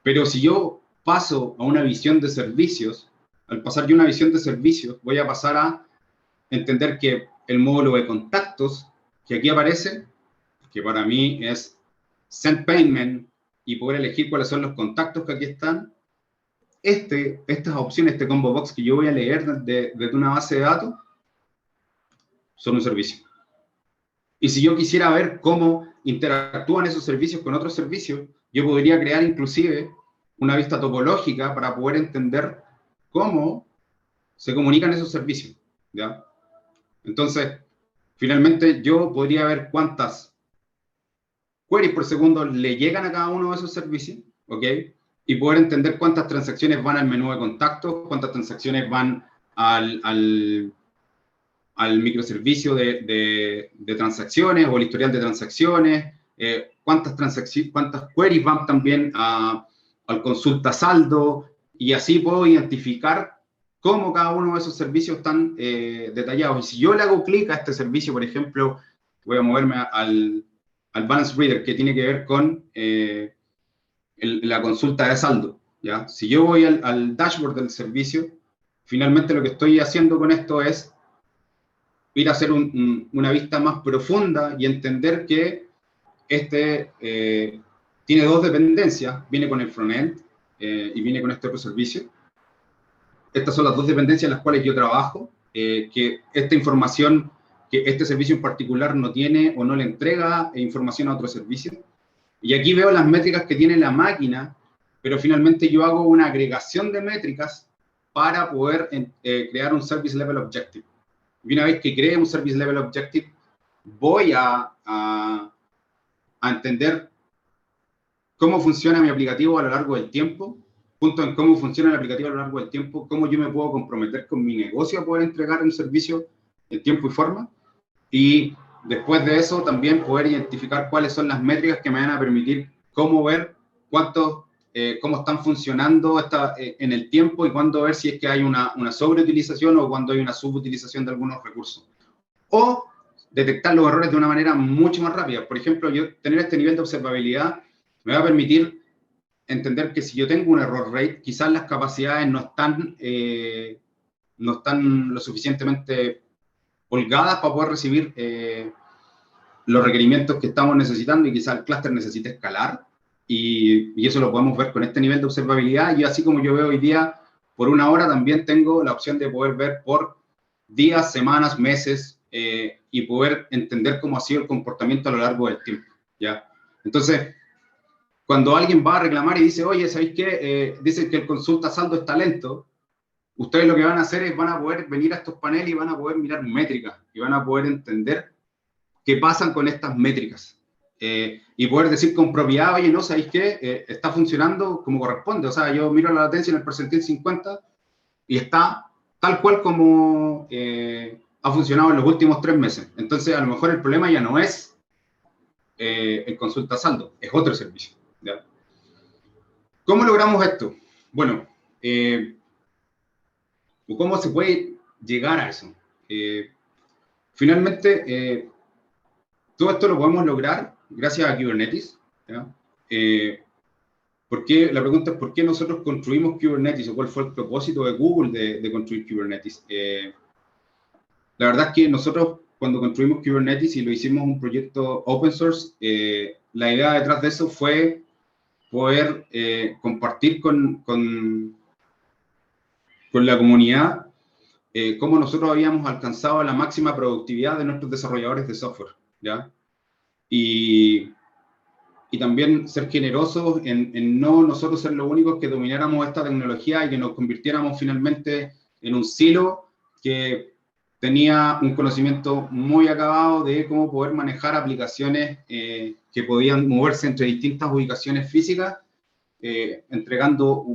Pero si yo paso a una visión de servicios, al pasar yo a una visión de servicios, voy a pasar a entender que el módulo de contactos que aquí aparece, que para mí es send payment y poder elegir cuáles son los contactos que aquí están, estas opciones, este combo box que yo voy a leer desde una base de datos, son un servicio. Y si yo quisiera ver cómo interactúan esos servicios con otros servicios, yo podría crear inclusive una vista topológica para poder entender cómo se comunican esos servicios, ¿ya? Entonces, finalmente yo podría ver cuántas queries por segundo le llegan a cada uno de esos servicios, ¿ok? Y poder entender cuántas transacciones van al menú de contactos, cuántas transacciones van al microservicio de transacciones o el historial de transacciones, cuántas queries van también al consulta saldo, y así puedo identificar cómo cada uno de esos servicios están detallados. Y si yo le hago clic a este servicio, por ejemplo, voy a moverme al Balance Reader, que tiene que ver con la consulta de saldo, ¿ya? Si yo voy al dashboard del servicio, finalmente lo que estoy haciendo con esto es ir a hacer una vista más profunda y entender que tiene 2 dependencias, viene con el frontend y viene con este otro servicio. Estas son las 2 dependencias en las cuales yo trabajo, que esta información, que este servicio en particular no tiene o no le entrega información a otro servicio. Y aquí veo las métricas que tiene la máquina, pero finalmente yo hago una agregación de métricas para poder crear un Service Level Objective. Y una vez que cree un Service Level Objective, voy a entender cómo funciona mi aplicativo a lo largo del tiempo, junto en cómo funciona el aplicativo a lo largo del tiempo, cómo yo me puedo comprometer con mi negocio a poder entregar un servicio en tiempo y forma, y después de eso también poder identificar cuáles son las métricas que me van a permitir cómo ver cómo están funcionando en el tiempo y cuándo ver si es que hay una sobreutilización o cuando hay una subutilización de algunos recursos. O detectar los errores de una manera mucho más rápida. Por ejemplo, yo tener este nivel de observabilidad me va a permitir entender que si yo tengo un error rate, quizás las capacidades no están lo suficientemente holgadas para poder recibir los requerimientos que estamos necesitando, y quizás el clúster necesite escalar, y eso lo podemos ver con este nivel de observabilidad. Y así como yo veo hoy día por 1 hora, también tengo la opción de poder ver por días, semanas, meses, y poder entender cómo ha sido el comportamiento a lo largo del tiempo, ¿ya? Entonces, cuando alguien va a reclamar y dice, oye, ¿sabéis qué? Dicen que el consulta saldo está lento, ustedes lo que van a hacer es van a poder venir a estos paneles y van a poder mirar métricas y van a poder entender qué pasan con estas métricas. Y poder decir con propiedad, oye, no, ¿sabéis qué? Está funcionando como corresponde. O sea, yo miro la latencia en el percentil 50 y está tal cual como ha funcionado en los últimos 3 meses. Entonces, a lo mejor el problema ya no es el consulta saldo, es otro servicio, ¿ya? ¿Cómo logramos esto? Bueno, ¿cómo se puede llegar a eso? Finalmente, todo esto lo podemos lograr gracias a Kubernetes, ¿ya? La pregunta es, ¿por qué nosotros construimos Kubernetes? ¿O cuál fue el propósito de Google de construir Kubernetes? La verdad es que nosotros, cuando construimos Kubernetes y lo hicimos un proyecto open source, la idea detrás de eso fue poder compartir con la comunidad cómo nosotros habíamos alcanzado la máxima productividad de nuestros desarrolladores de software, ¿ya? Y también ser generosos en no nosotros ser los únicos que domináramos esta tecnología y que nos convirtiéramos finalmente en un silo que tenía un conocimiento muy acabado de cómo poder manejar aplicaciones que podían moverse entre distintas ubicaciones físicas, entregando,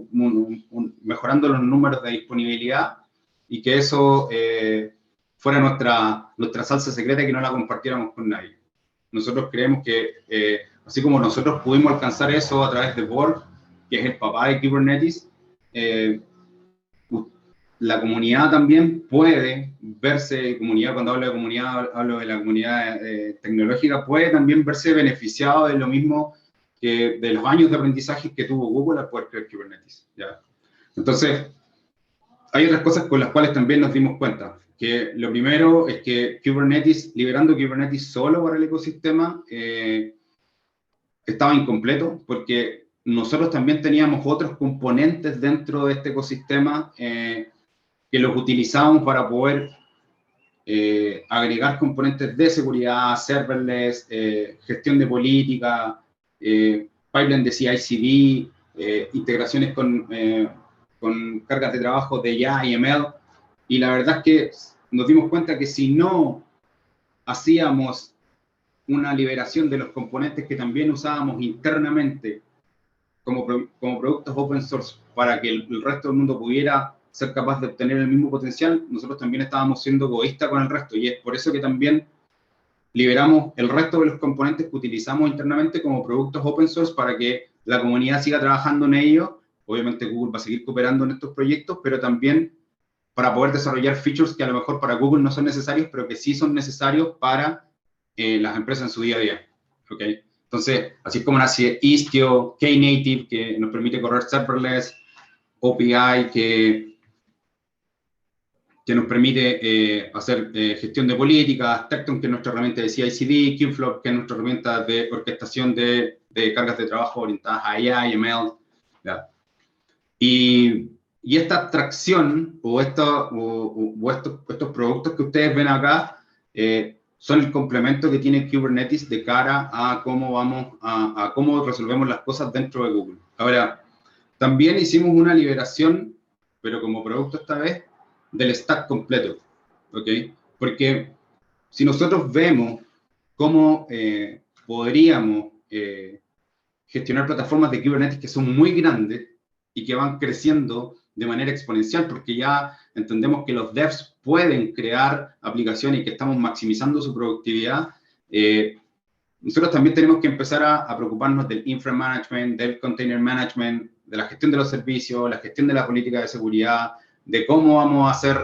mejorando los números de disponibilidad y que eso fuera nuestra salsa secreta y que no la compartiéramos con nadie. Nosotros creemos que, así como nosotros pudimos alcanzar eso a través de Borg, que es el papá de Kubernetes, la comunidad también puede verse, cuando hablo de comunidad, hablo de la comunidad tecnológica, puede también verse beneficiado de lo mismo que de los años de aprendizaje que tuvo Google al poder crear Kubernetes, ¿ya? Entonces, hay otras cosas con las cuales también nos dimos cuenta. Que lo primero es que Kubernetes, liberando Kubernetes solo para el ecosistema, estaba incompleto, porque nosotros también teníamos otros componentes dentro de este ecosistema que los utilizábamos para poder agregar componentes de seguridad, serverless, gestión de política, pipeline de CI/CD, integraciones con cargas de trabajo de IA y ML. Y la verdad es que nos dimos cuenta que si no hacíamos una liberación de los componentes que también usábamos internamente como productos open source para que el resto del mundo pudiera ser capaz de obtener el mismo potencial, nosotros también estábamos siendo egoístas con el resto. Y es por eso que también liberamos el resto de los componentes que utilizamos internamente como productos open source para que la comunidad siga trabajando en ello. Obviamente Google va a seguir cooperando en estos proyectos, pero también para poder desarrollar features que a lo mejor para Google no son necesarios, pero que sí son necesarios para las empresas en su día a día, ¿ok? Entonces, así es como nace Istio, Knative, que nos permite correr serverless, OPI, que nos permite hacer gestión de políticas, Tecton, que es nuestra herramienta de CI/CD, Kubeflow, que es nuestra herramienta de orquestación de cargas de trabajo orientadas a IA y ML, ¿ya? Y esta abstracción o estos productos que ustedes ven acá son el complemento que tiene Kubernetes de cara a cómo cómo resolvemos las cosas dentro de Google. Ahora, también hicimos una liberación, pero como producto esta vez, del stack completo, ¿ok? Porque si nosotros vemos cómo podríamos gestionar plataformas de Kubernetes que son muy grandes y que van creciendo de manera exponencial, porque ya entendemos que los devs pueden crear aplicaciones y que estamos maximizando su productividad, nosotros también tenemos que empezar a preocuparnos del infra management, del container management, de la gestión de los servicios, la gestión de la política de seguridad, de cómo vamos a hacer,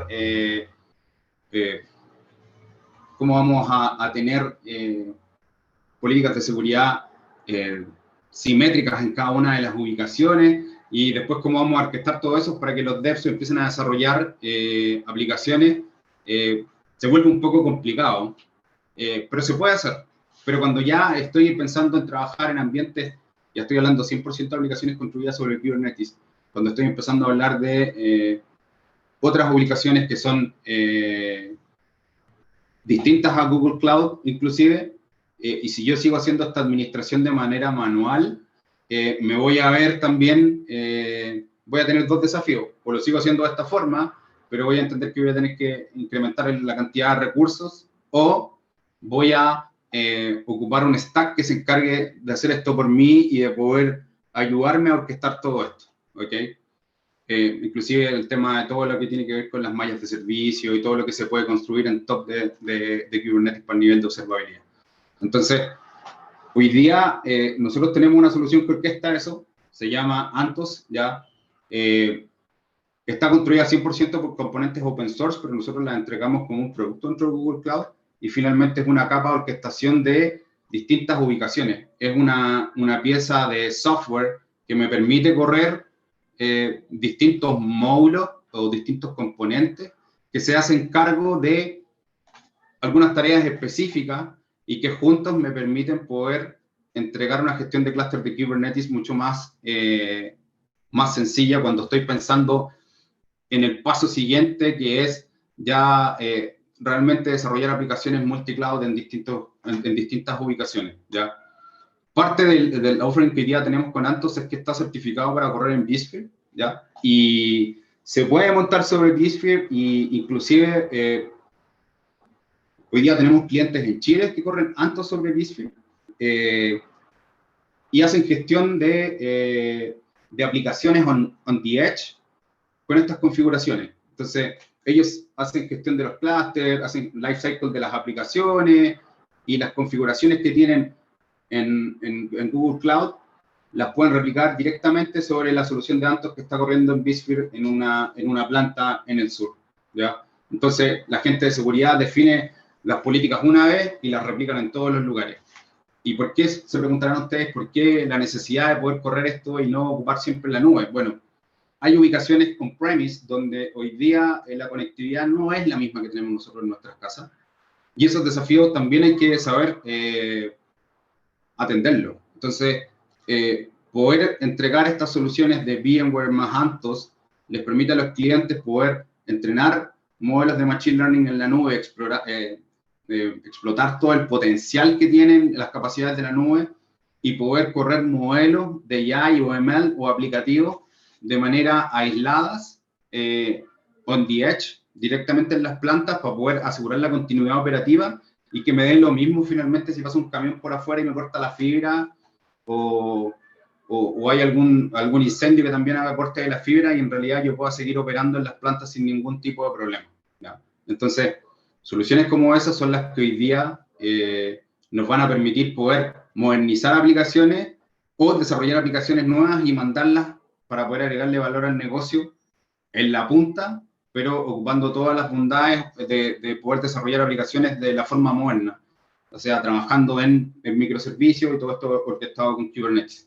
cómo vamos a tener políticas de seguridad simétricas en cada una de las ubicaciones, y después cómo vamos a orquestar todo eso para que los devs empiecen a desarrollar aplicaciones. Se vuelve un poco complicado, pero se puede hacer. Pero cuando ya estoy pensando en trabajar en ambientes, ya estoy hablando 100% de aplicaciones construidas sobre Kubernetes, cuando estoy empezando a hablar de otras ubicaciones que son distintas a Google Cloud inclusive, y si yo sigo haciendo esta administración de manera manual, me voy a ver también, voy a tener dos desafíos, o lo sigo haciendo de esta forma, pero voy a entender que voy a tener que incrementar la cantidad de recursos, o voy a ocupar un stack que se encargue de hacer esto por mí y de poder ayudarme a orquestar todo esto, ¿ok? Inclusive el tema de todo lo que tiene que ver con las mallas de servicio y todo lo que se puede construir en top de Kubernetes para el nivel de observabilidad. Entonces, hoy día nosotros tenemos una solución que orquesta eso, se llama Anthos, ya está construida 100% por componentes open source, pero nosotros la entregamos como un producto dentro de Google Cloud, y finalmente es una capa de orquestación de distintas ubicaciones. Es una pieza de software que me permite correr distintos módulos o distintos componentes que se hacen cargo de algunas tareas específicas y que juntos me permiten poder entregar una gestión de clúster de Kubernetes mucho más sencilla cuando estoy pensando en el paso siguiente, que es ya realmente desarrollar aplicaciones multicloud en distintas ubicaciones, ¿ya? Parte del offering que hoy día tenemos con Anthos es que está certificado para correr en vSphere, ¿ya? Y se puede montar sobre vSphere, y inclusive hoy día tenemos clientes en Chile que corren Anthos sobre vSphere y hacen gestión de aplicaciones on the edge con estas configuraciones. Entonces, ellos hacen gestión de los clústeres, hacen lifecycle de las aplicaciones, y las configuraciones que tienen en Google Cloud las pueden replicar directamente sobre la solución de Anthos que está corriendo en vSphere en una planta en el sur, ¿ya? Entonces, la gente de seguridad define las políticas una vez y las replican en todos los lugares. ¿Y por qué, se preguntarán ustedes, por qué la necesidad de poder correr esto y no ocupar siempre la nube? Bueno, hay ubicaciones on-premise donde hoy día la conectividad no es la misma que tenemos nosotros en nuestras casas, y esos desafíos también hay que saber atenderlo. Entonces, poder entregar estas soluciones de VMware más Anthos les permite a los clientes poder entrenar modelos de Machine Learning en la nube, explotar todo el potencial que tienen las capacidades de la nube, y poder correr modelos de AI o ML o aplicativos de manera aisladas, on the edge, directamente en las plantas, para poder asegurar la continuidad operativa, y que me den lo mismo finalmente si pasa un camión por afuera y me corta la fibra, o hay algún incendio que también haga corte de la fibra, y en realidad yo pueda seguir operando en las plantas sin ningún tipo de problema, ¿ya? Entonces, soluciones como esas son las que hoy día nos van a permitir poder modernizar aplicaciones o desarrollar aplicaciones nuevas y mandarlas para poder agregarle valor al negocio en la punta, pero ocupando todas las bondades de poder desarrollar aplicaciones de la forma moderna, o sea, trabajando en microservicios y todo esto orquestado con Kubernetes.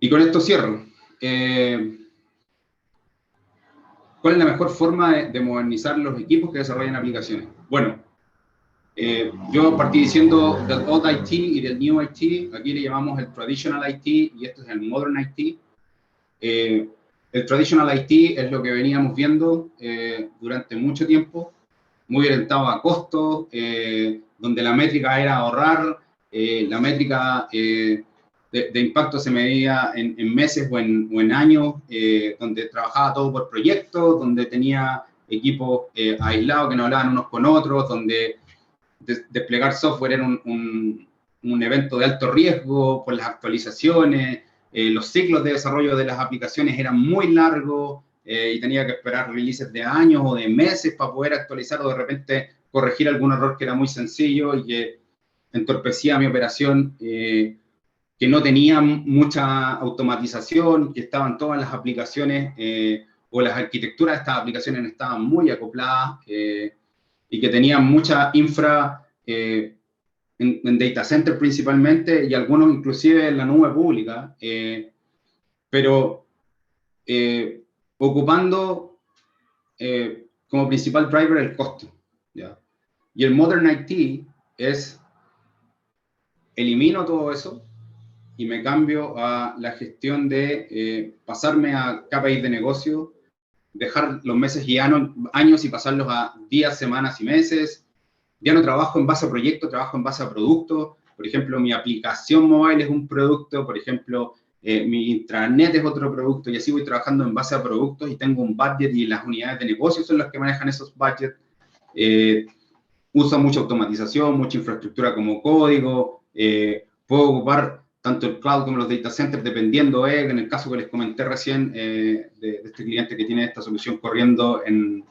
Y con esto cierro. ¿Cuál es la mejor forma de modernizar los equipos que desarrollan aplicaciones? Bueno, yo partí diciendo del Old IT y del New IT. Aquí le llamamos el Traditional IT y esto es el Modern IT. El Traditional IT es lo que veníamos viendo durante mucho tiempo, muy orientado a costos, donde la métrica era ahorrar, la métrica de impacto se medía en meses o en años, donde trabajaba todo por proyectos, donde tenía equipos aislados que no hablaban unos con otros, donde desplegar software era un evento de alto riesgo por las actualizaciones, los ciclos de desarrollo de las aplicaciones eran muy largos y tenía que esperar releases de años o de meses para poder actualizar o de repente corregir algún error que era muy sencillo y que entorpecía mi operación, que no tenía mucha automatización, que estaban todas las aplicaciones o las arquitecturas de estas aplicaciones estaban muy acopladas y que tenían mucha infra en data center principalmente y algunos inclusive en la nube pública, pero ocupando como principal driver el costo, ¿ya? Y el Modern IT es, elimino todo eso y me cambio a la gestión de pasarme a KPIs de negocio, dejar los meses y años y pasarlos a días, semanas y meses. Ya no trabajo en base a proyectos, trabajo en base a productos. Por ejemplo, mi aplicación móvil es un producto, por ejemplo, mi intranet es otro producto, y así voy trabajando en base a productos y tengo un budget y las unidades de negocio son las que manejan esos budgets. Uso mucha automatización, mucha infraestructura como código, puedo ocupar tanto el cloud como los data centers, dependiendo, en el caso que les comenté recién, de este cliente que tiene esta solución corriendo en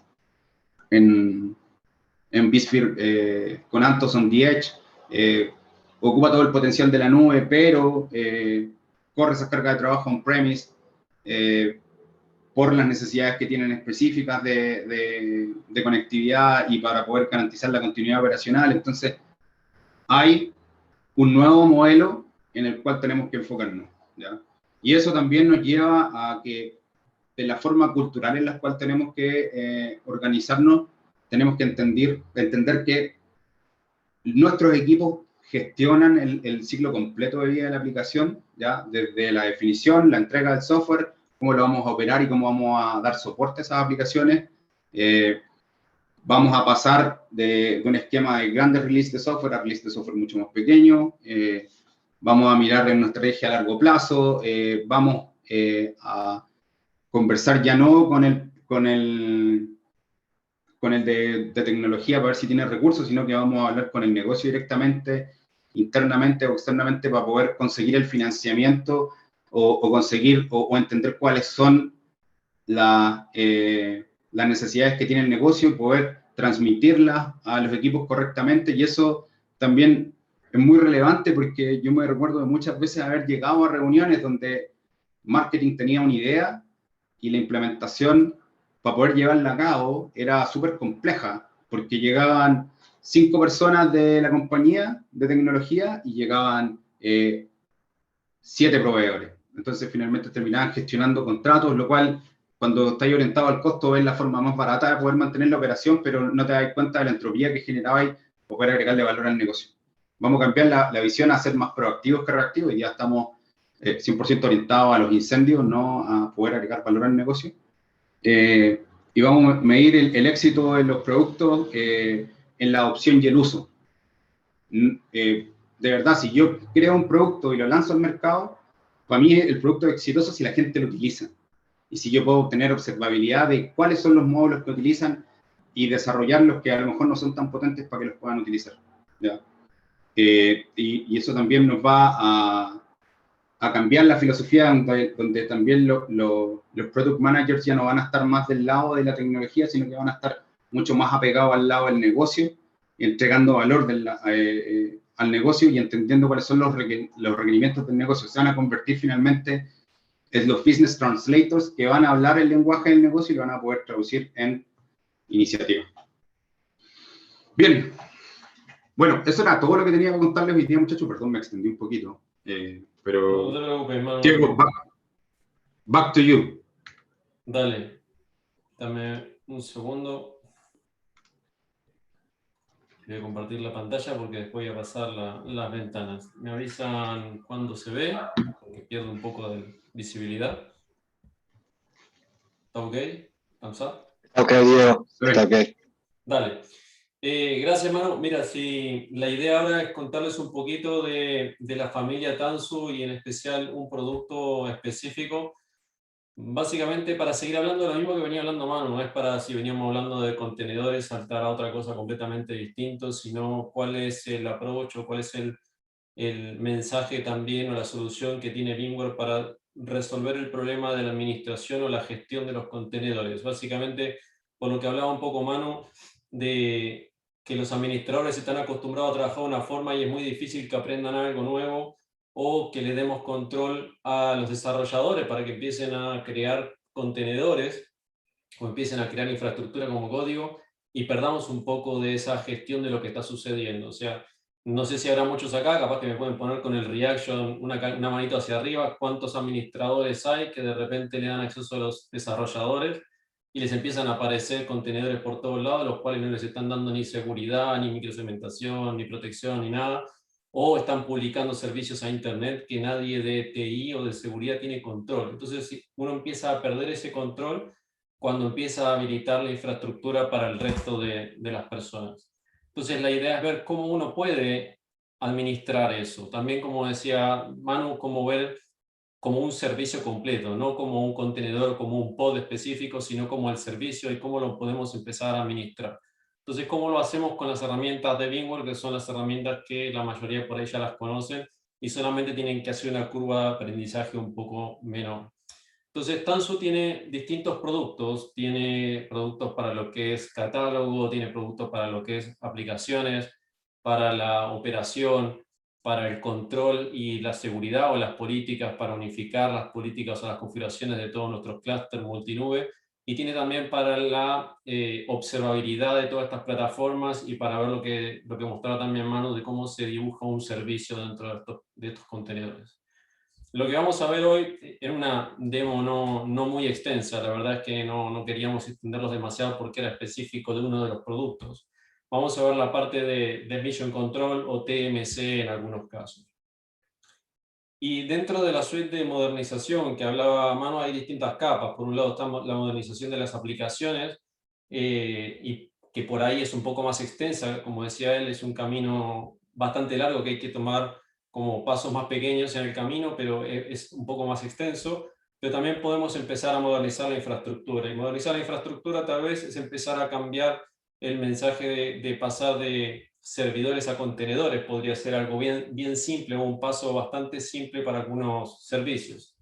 vSphere con Anthos on the Edge, ocupa todo el potencial de la nube, pero corre esa carga de trabajo on-premise por las necesidades que tienen específicas de conectividad y para poder garantizar la continuidad operacional. Entonces, hay un nuevo modelo en el cual tenemos que enfocarnos, ¿ya? Y eso también nos lleva a que, de la forma cultural en la cual tenemos que organizarnos, tenemos que entender que nuestros equipos gestionan el ciclo completo de vida de la aplicación, ¿ya? Desde la definición, la entrega del software, cómo lo vamos a operar y cómo vamos a dar soporte a esas aplicaciones. Vamos a pasar de un esquema de grandes release de software a release de software mucho más pequeño. Vamos a mirar en nuestra estrategia a largo plazo. Vamos a conversar ya no con el de tecnología para ver si tiene recursos, sino que vamos a hablar con el negocio directamente, internamente o externamente, para poder conseguir el financiamiento o conseguir o entender cuáles son las necesidades que tiene el negocio y poder transmitirlas a los equipos correctamente. Y eso también es muy relevante, porque yo me recuerdo de muchas veces haber llegado a reuniones donde marketing tenía una idea y la implementación para poder llevarla a cabo era súper compleja, porque llegaban 5 personas de la compañía de tecnología y llegaban 7 proveedores. Entonces, finalmente terminaban gestionando contratos, lo cual, cuando estáis orientado al costo, es la forma más barata de poder mantener la operación, pero no te das cuenta de la entropía que generabais o poder agregarle valor al negocio. Vamos a cambiar la visión a ser más proactivos que reactivos, y ya estamos 100% orientados a los incendios, no a poder agregar valor al negocio. Y vamos a medir el éxito de los productos en la adopción y el uso. De verdad, si yo creo un producto y lo lanzo al mercado, para mí el producto es exitoso si la gente lo utiliza. Y si yo puedo obtener observabilidad de cuáles son los módulos que utilizan y desarrollar los que a lo mejor no son tan potentes para que los puedan utilizar, ¿ya? Y eso también nos va a cambiar la filosofía, donde también los product managers ya no van a estar más del lado de la tecnología, sino que van a estar mucho más apegados al lado del negocio, y entregando valor al negocio y entendiendo cuáles son los requerimientos del negocio. Se van a convertir finalmente en los business translators, que van a hablar el lenguaje del negocio y lo van a poder traducir en iniciativa. Bien. Bueno, eso era todo lo que tenía que contarles hoy día, muchachos. Perdón, me extendí un poquito. Pero... No te preocupes, hermano. Diego, back to you. Dale. Dame un segundo. Voy a compartir la pantalla porque después voy a pasar las ventanas. Me avisan cuando se ve, porque pierdo un poco de visibilidad. ¿Está ok? ¿Thumbs up? Ok, Diego. Está ok. Dale. Gracias, Manu. Mira, si la idea ahora es contarles un poquito de la familia Tanzu y en especial un producto específico. Básicamente para seguir hablando de lo mismo que venía hablando Manu, no es para, si veníamos hablando de contenedores, saltar a otra cosa completamente distinto, sino cuál es el approach o cuál es el mensaje también o la solución que tiene VMware para resolver el problema de la administración o la gestión de los contenedores. Básicamente, por lo que hablaba un poco Manu, de que los administradores están acostumbrados a trabajar de una forma y es muy difícil que aprendan algo nuevo, o que le demos control a los desarrolladores para que empiecen a crear contenedores o empiecen a crear infraestructura como código y perdamos un poco de esa gestión de lo que está sucediendo. O sea, no sé si habrá muchos acá, capaz que me pueden poner con el reaction una manito hacia arriba, cuántos administradores hay que de repente le dan acceso a los desarrolladores y les empiezan a aparecer contenedores por todos lados, los cuales no les están dando ni seguridad, ni microsegmentación, ni protección, ni nada, o están publicando servicios a internet que nadie de TI o de seguridad tiene control. Entonces, si uno empieza a perder ese control, cuando empieza a habilitar la infraestructura para el resto de las personas. Entonces la idea es ver cómo uno puede administrar eso. También, como decía Manu, cómo ver como un servicio completo, no como un contenedor, como un pod específico, sino como el servicio y cómo lo podemos empezar a administrar. Entonces, ¿cómo lo hacemos con las herramientas de VMware, que son las herramientas que la mayoría por ahí ya las conocen y solamente tienen que hacer una curva de aprendizaje un poco menor? Entonces, Tanzu tiene distintos productos. Tiene productos para lo que es catálogo, tiene productos para lo que es aplicaciones, para la operación, para el control y la seguridad o las políticas, para unificar las políticas o las configuraciones de todos nuestros clústeres multinube. Y tiene también para la observabilidad de todas estas plataformas y para ver lo que mostraba también Manu de cómo se dibuja un servicio dentro de estos contenedores. Lo que vamos a ver hoy era una demo no muy extensa. La verdad es que no queríamos extenderlos demasiado porque era específico de uno de los productos. Vamos a ver la parte de Mission Control o TMC en algunos casos. Y dentro de la suite de modernización que hablaba Manu hay distintas capas. Por un lado está la modernización de las aplicaciones y que por ahí es un poco más extensa. Como decía él, es un camino bastante largo que hay que tomar como pasos más pequeños en el camino, pero es un poco más extenso. Pero también podemos empezar a modernizar la infraestructura. Y modernizar la infraestructura tal vez es empezar a cambiar el mensaje de pasar de servidores a contenedores. Podría ser algo bien simple o un paso bastante simple para algunos servicios.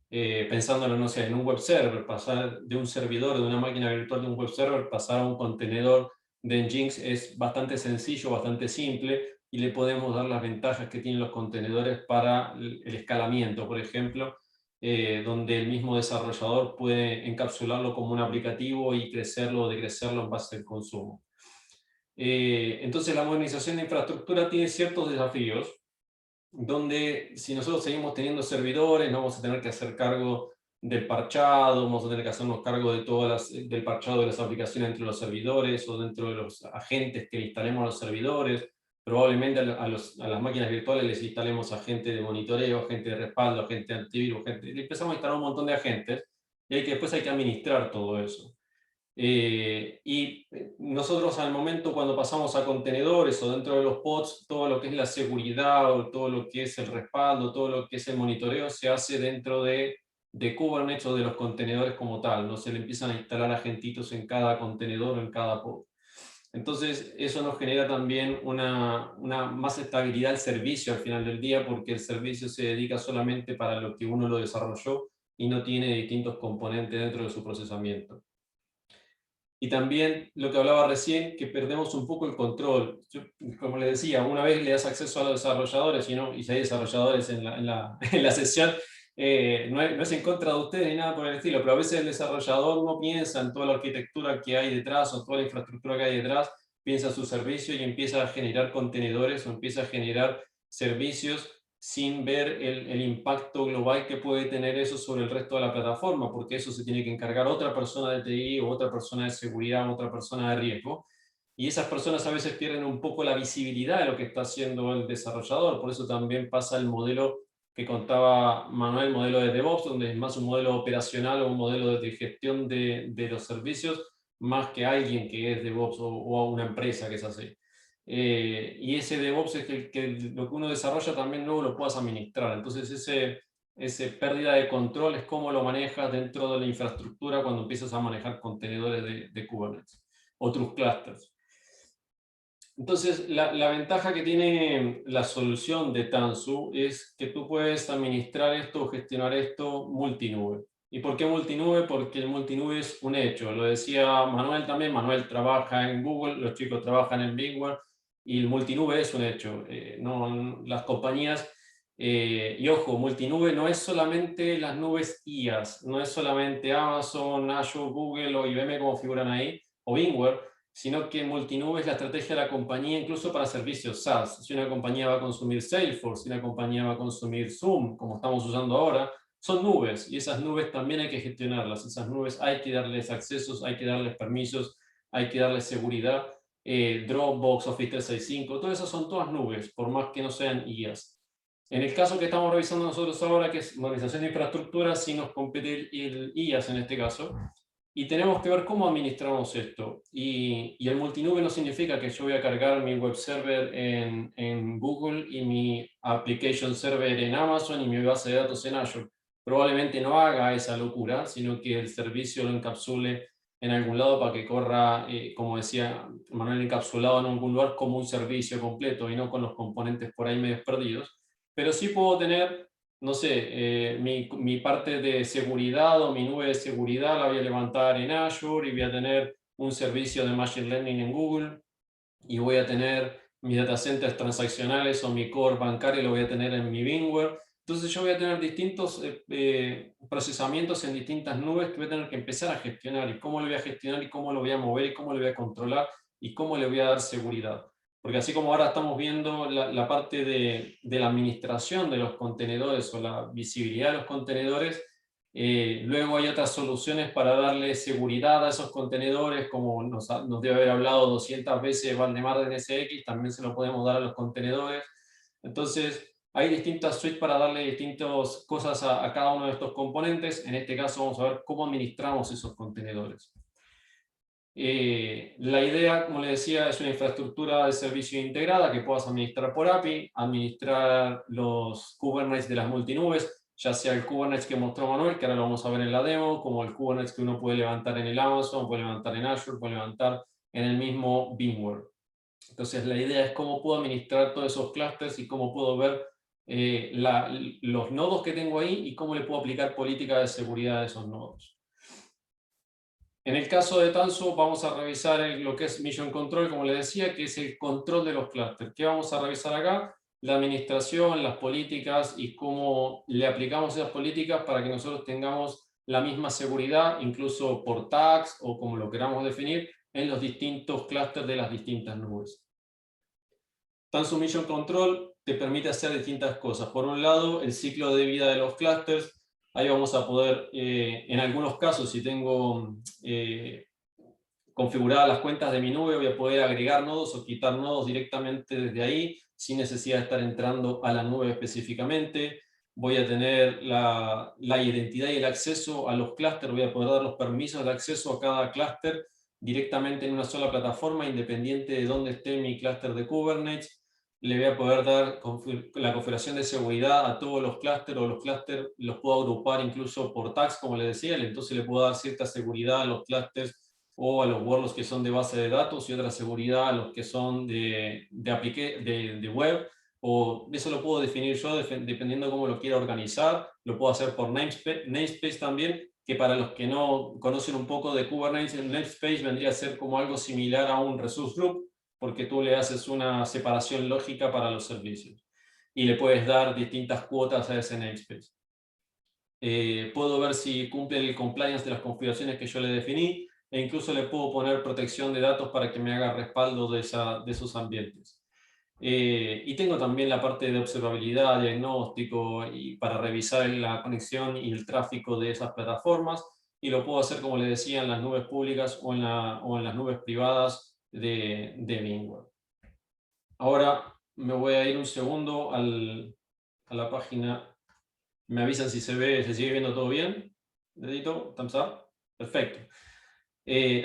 Pensándolo, no sé, en un web server, pasar de un servidor, de una máquina virtual de un web server, pasar a un contenedor de Nginx es bastante sencillo, bastante simple, y le podemos dar las ventajas que tienen los contenedores para el escalamiento, por ejemplo, donde el mismo desarrollador puede encapsularlo como un aplicativo y crecerlo o decrecerlo en base al consumo. Entonces la modernización de infraestructura tiene ciertos desafíos, donde si nosotros seguimos teniendo servidores, no vamos a tener que hacer cargo del parchado, vamos a tener que hacernos cargo de del parchado de las aplicaciones dentro de los servidores o dentro de los agentes que instalemos a los servidores. Probablemente a las máquinas virtuales les instalemos agentes de monitoreo, agentes de respaldo, agentes de antivirus, empezamos a instalar un montón de agentes y después hay que administrar todo eso. Y nosotros al momento cuando pasamos a contenedores o dentro de los pods, todo lo que es la seguridad o todo lo que es el respaldo, todo lo que es el monitoreo se hace dentro de Kubernetes o de los contenedores como tal. No se le empiezan a instalar agentitos en cada contenedor o en cada pod. Entonces eso nos genera también una más estabilidad del servicio al final del día, porque el servicio se dedica solamente para lo que uno lo desarrolló y no tiene distintos componentes dentro de su procesamiento. Y también lo que hablaba recién, que perdemos un poco el control. Yo, como les decía, una vez le das acceso a los desarrolladores, y si hay desarrolladores en la sesión, no es en contra de ustedes ni nada por el estilo, pero a veces el desarrollador no piensa en toda la arquitectura que hay detrás o toda la infraestructura que hay detrás, piensa en su servicio y empieza a generar contenedores o empieza a generar servicios sin ver el impacto global que puede tener eso sobre el resto de la plataforma, porque eso se tiene que encargar otra persona de TI o otra persona de seguridad o otra persona de riesgo. Y esas personas a veces pierden un poco la visibilidad de lo que está haciendo el desarrollador. Por eso también pasa el modelo que contaba Manuel, el modelo de DevOps, donde es más un modelo operacional o un modelo de gestión de los servicios, más que alguien que es DevOps o una empresa que es así. Y ese DevOps es que lo que uno desarrolla también luego lo puedas administrar. Entonces ese pérdida de control es cómo lo manejas dentro de la infraestructura cuando empiezas a manejar contenedores de Kubernetes, otros clusters. Entonces la ventaja que tiene la solución de Tanzu es que tú puedes administrar esto o gestionar esto multinube. ¿Y por qué multinube? Porque el multinube es un hecho. Lo decía Manuel también. Manuel trabaja en Google, los chicos trabajan en VMware. Y el multinube es un hecho. Las compañías, y ojo, multinube no es solamente las nubes IaaS, no es solamente Amazon, Azure, Google o IBM como figuran ahí, o VMware, sino que multinube es la estrategia de la compañía incluso para servicios SaaS. Si una compañía va a consumir Salesforce, si una compañía va a consumir Zoom, como estamos usando ahora, son nubes, y esas nubes también hay que gestionarlas. Esas nubes hay que darles accesos, hay que darles permisos, hay que darles seguridad. Dropbox, Office 365, todas esas son todas nubes, por más que no sean IaaS. En el caso que estamos revisando nosotros ahora, que es modernización de infraestructura, sí nos compete el IaaS en este caso, Y tenemos que ver cómo administramos esto. Y el multinube no significa que yo voy a cargar mi web server en Google y mi application server en Amazon y mi base de datos en Azure. Probablemente no haga esa locura, sino que el servicio lo encapsule en algún lado para que corra, como decía Manuel, encapsulado en algún lugar como un servicio completo y no con los componentes por ahí medio perdidos. Pero sí puedo tener, no sé, mi parte de seguridad o mi nube de seguridad la voy a levantar en Azure y voy a tener un servicio de Machine Learning en Google y voy a tener mis data centers transaccionales o mi core bancario lo voy a tener en mi VMware. Entonces yo voy a tener distintos procesamientos en distintas nubes que voy a tener que empezar a gestionar y cómo lo voy a gestionar y cómo lo voy a mover y cómo lo voy a controlar y cómo le voy a dar seguridad. Porque así como ahora estamos viendo la parte de la administración de los contenedores o la visibilidad de los contenedores, luego hay otras soluciones para darle seguridad a esos contenedores, como nos debe haber hablado 200 veces Valdemar de NSX, también se lo podemos dar a los contenedores. Entonces, hay distintas suites para darle distintas cosas a cada uno de estos componentes. En este caso vamos a ver cómo administramos esos contenedores. La idea, como les decía, es una infraestructura de servicio integrada que puedas administrar por API, administrar los Kubernetes de las multinubes, ya sea el Kubernetes que mostró Manuel, que ahora lo vamos a ver en la demo, como el Kubernetes que uno puede levantar en el Amazon, puede levantar en Azure, puede levantar en el mismo VMware. Entonces la idea es cómo puedo administrar todos esos clusters y cómo puedo ver los nodos que tengo ahí y cómo le puedo aplicar política de seguridad a esos nodos. En el caso de Tanzu vamos a revisar lo que es Mission Control, como les decía, que es el control de los clústeres. ¿Qué vamos a revisar acá? La administración, las políticas y cómo le aplicamos esas políticas para que nosotros tengamos la misma seguridad, incluso por tags o como lo queramos definir, en los distintos clústeres de las distintas nubes. Tanzu Mission Control te permite hacer distintas cosas. Por un lado, el ciclo de vida de los clústeres. Ahí vamos a poder, en algunos casos, si tengo configuradas las cuentas de mi nube, voy a poder agregar nodos o quitar nodos directamente desde ahí, sin necesidad de estar entrando a la nube específicamente. Voy a tener la identidad y el acceso a los clústeres, voy a poder dar los permisos de acceso a cada clúster directamente en una sola plataforma, independiente de dónde esté mi clúster de Kubernetes. Le voy a poder dar la configuración de seguridad a todos los clústeres, o los clústeres los puedo agrupar incluso por tags, como les decía, entonces le puedo dar cierta seguridad a los clústeres o a los workloads que son de base de datos y otra seguridad a los que son de web, o eso lo puedo definir yo dependiendo de cómo lo quiera organizar. Lo puedo hacer por namespace también, que para los que no conocen un poco de Kubernetes, el namespace vendría a ser como algo similar a un resource group, porque tú le haces una separación lógica para los servicios y le puedes dar distintas cuotas a ese namespace. Puedo ver si cumple el compliance de las configuraciones que yo le definí, e incluso le puedo poner protección de datos para que me haga respaldo de esos ambientes. Y tengo también la parte de observabilidad, diagnóstico, y para revisar la conexión y el tráfico de esas plataformas, y lo puedo hacer, como les decía, en las nubes públicas o en las nubes privadas de VMware. Ahora me voy a ir un segundo a la página. ¿Me avisan si se sigue viendo todo bien? Dedito, thumbs up. Perfecto.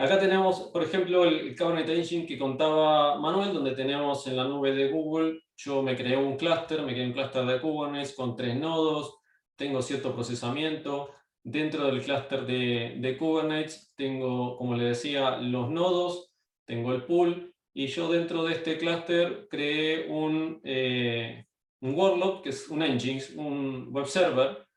Acá tenemos, por ejemplo, el Kubernetes Engine que contaba Manuel, donde tenemos en la nube de Google, yo me creé un clúster, de Kubernetes con 3 nodos, tengo cierto procesamiento. Dentro del clúster de Kubernetes tengo, como les decía, los nodos, tengo el pool, y yo dentro de este clúster creé un workload, que es un Nginx, un web server,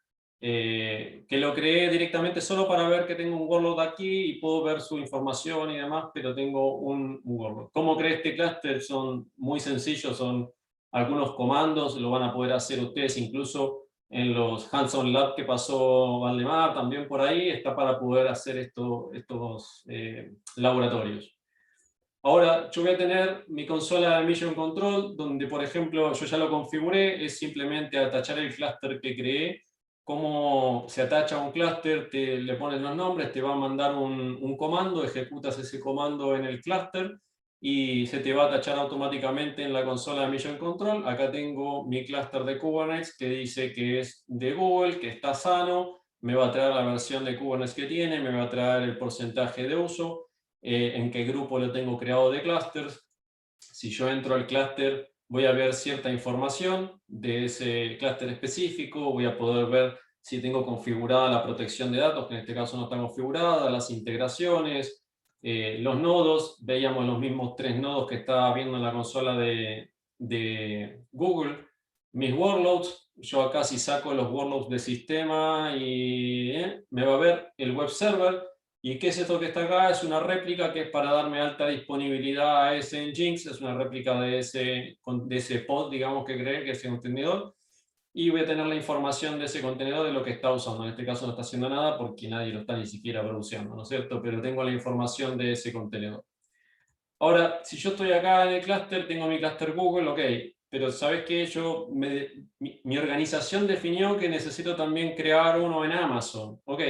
que lo creé directamente solo para ver que tengo un workload aquí y puedo ver su información y demás, pero tengo un workload. ¿Cómo creé este clúster? Son muy sencillos, son algunos comandos, lo van a poder hacer ustedes incluso en los Hands-on Lab que pasó Valdemar, también por ahí, está para poder hacer estos laboratorios. Ahora yo voy a tener mi consola de Mission Control, donde por ejemplo yo ya lo configuré, es simplemente atachar el clúster que creé. Cómo se atacha a un clúster, le pones los nombres, te va a mandar un comando, ejecutas ese comando en el clúster y se te va a atachar automáticamente en la consola de Mission Control. Acá tengo mi clúster de Kubernetes que dice que es de Google, que está sano, me va a traer la versión de Kubernetes que tiene, me va a traer el porcentaje de uso, en qué grupo lo tengo creado de clusters. Si yo entro al clúster, voy a ver cierta información de ese clúster específico, voy a poder ver si tengo configurada la protección de datos, que en este caso no está configurada, las integraciones, los nodos. Veíamos los mismos 3 nodos que estaba viendo en la consola de Google. Mis workloads, yo acá si saco los workloads de sistema y me va a ver el web server. ¿Y qué es esto que está acá? Es una réplica que es para darme alta disponibilidad a ese Nginx, es una réplica de ese pod, digamos, que creé, que es un contenedor, y voy a tener la información de ese contenedor de lo que está usando. En este caso no está haciendo nada porque nadie lo está ni siquiera produciendo, ¿no es cierto? Pero tengo la información de ese contenedor. Ahora, si yo estoy acá en el clúster, tengo mi clúster Google, ok, pero ¿sabes qué? Mi organización definió que necesito también crear uno en Amazon. Ok,